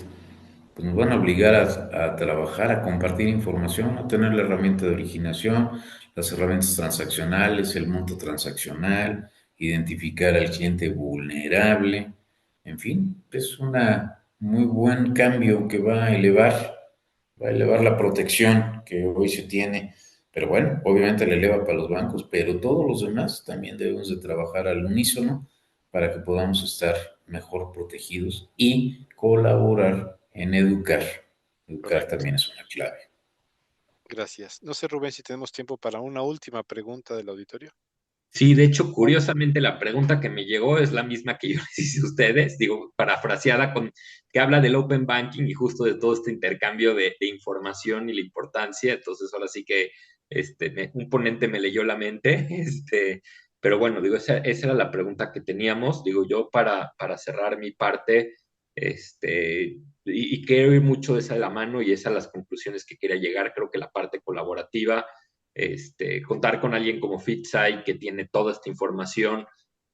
pues nos van a obligar a trabajar, a compartir información, a tener la herramienta de originación, las herramientas transaccionales, el monto transaccional, identificar al cliente vulnerable, en fin, es un muy buen cambio que va a elevar la protección que hoy se tiene. Pero bueno, obviamente la eleva para los bancos, pero todos los demás también debemos de trabajar al unísono para que podamos estar mejor protegidos y colaborar en educar. Educar Correcto. también es una clave. Gracias. No sé, Rubén, si tenemos tiempo para una última pregunta del auditorio. Sí, de hecho, curiosamente, la pregunta que me llegó es la misma que yo les hice a ustedes, digo, parafraseada con que habla del open banking y justo de todo este intercambio de información y la importancia. Entonces, ahora sí que un ponente me leyó la mente, pero bueno, digo, esa era la pregunta que teníamos. Digo, yo para cerrar mi parte, y quiero ir mucho de esa de la mano y esas las conclusiones que quería llegar. Creo que la parte colaborativa, contar con alguien como FitSci que tiene toda esta información,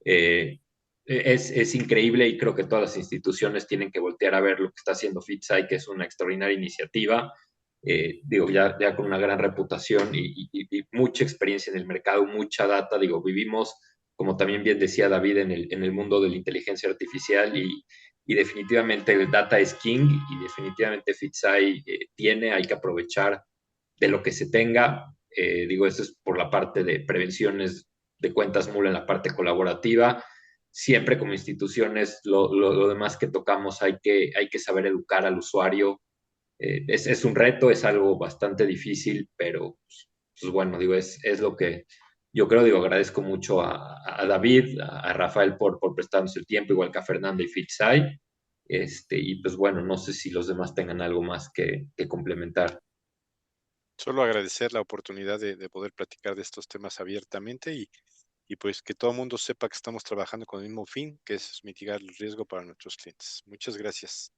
es increíble, y creo que todas las instituciones tienen que voltear a ver lo que está haciendo FitSci, que es una extraordinaria iniciativa. Digo, ya con una gran reputación y mucha experiencia en el mercado, mucha data. Digo, vivimos, como también bien decía David, en el mundo de la inteligencia artificial, y definitivamente el data es king y definitivamente FitSci hay que aprovechar de lo que se tenga. Digo, eso es por la parte de prevenciones de cuentas mula en la parte colaborativa. Siempre como instituciones, lo demás que tocamos hay que saber educar al usuario. Es un reto, es algo bastante difícil, pero pues bueno, digo, es lo que yo creo, digo, agradezco mucho a David, a Rafael por prestarnos el tiempo, igual que a Fernanda y Fitzai. Y pues bueno, no sé si los demás tengan algo más que complementar. Solo agradecer la oportunidad de poder platicar de estos temas abiertamente y pues que todo el mundo sepa que estamos trabajando con el mismo fin, que es mitigar el riesgo para nuestros clientes. Muchas gracias.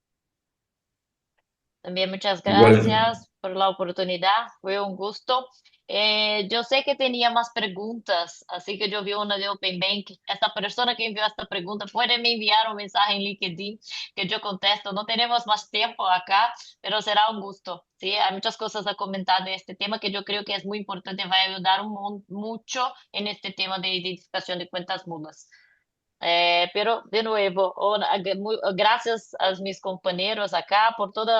También muchas Igual, gracias por la oportunidad, fue un gusto. Yo sé que tenía más preguntas, así que yo vi una de Open Bank. Esta persona que envió esta pregunta puede me enviar un mensaje en LinkedIn que yo contesto. No tenemos más tiempo acá, pero será un gusto. Sí, hay muchas cosas a comentar de este tema que yo creo que es muy importante, va a ayudar mucho en este tema de identificación de cuentas mudas. Pero de nuevo, gracias a mis compañeros acá por todo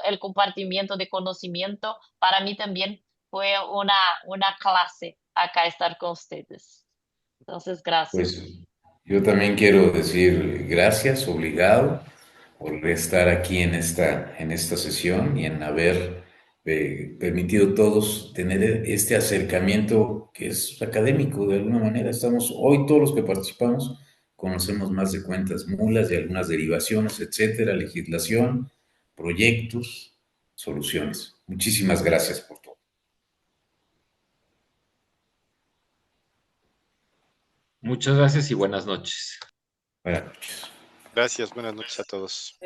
el compartimiento de conocimiento. Para mí también fue una clase acá estar con ustedes. Entonces, pues gracias. yo también quiero decir gracias, obligado, por estar aquí en esta sesión y en haber permitido todos tener este acercamiento que es académico de alguna manera. Estamos hoy todos los que participamos conocemos más de cuentas mulas, de algunas derivaciones, etcétera, legislación, proyectos, soluciones. Muchísimas gracias por todo. Muchas gracias y buenas noches. Buenas noches. Gracias, buenas noches a todos.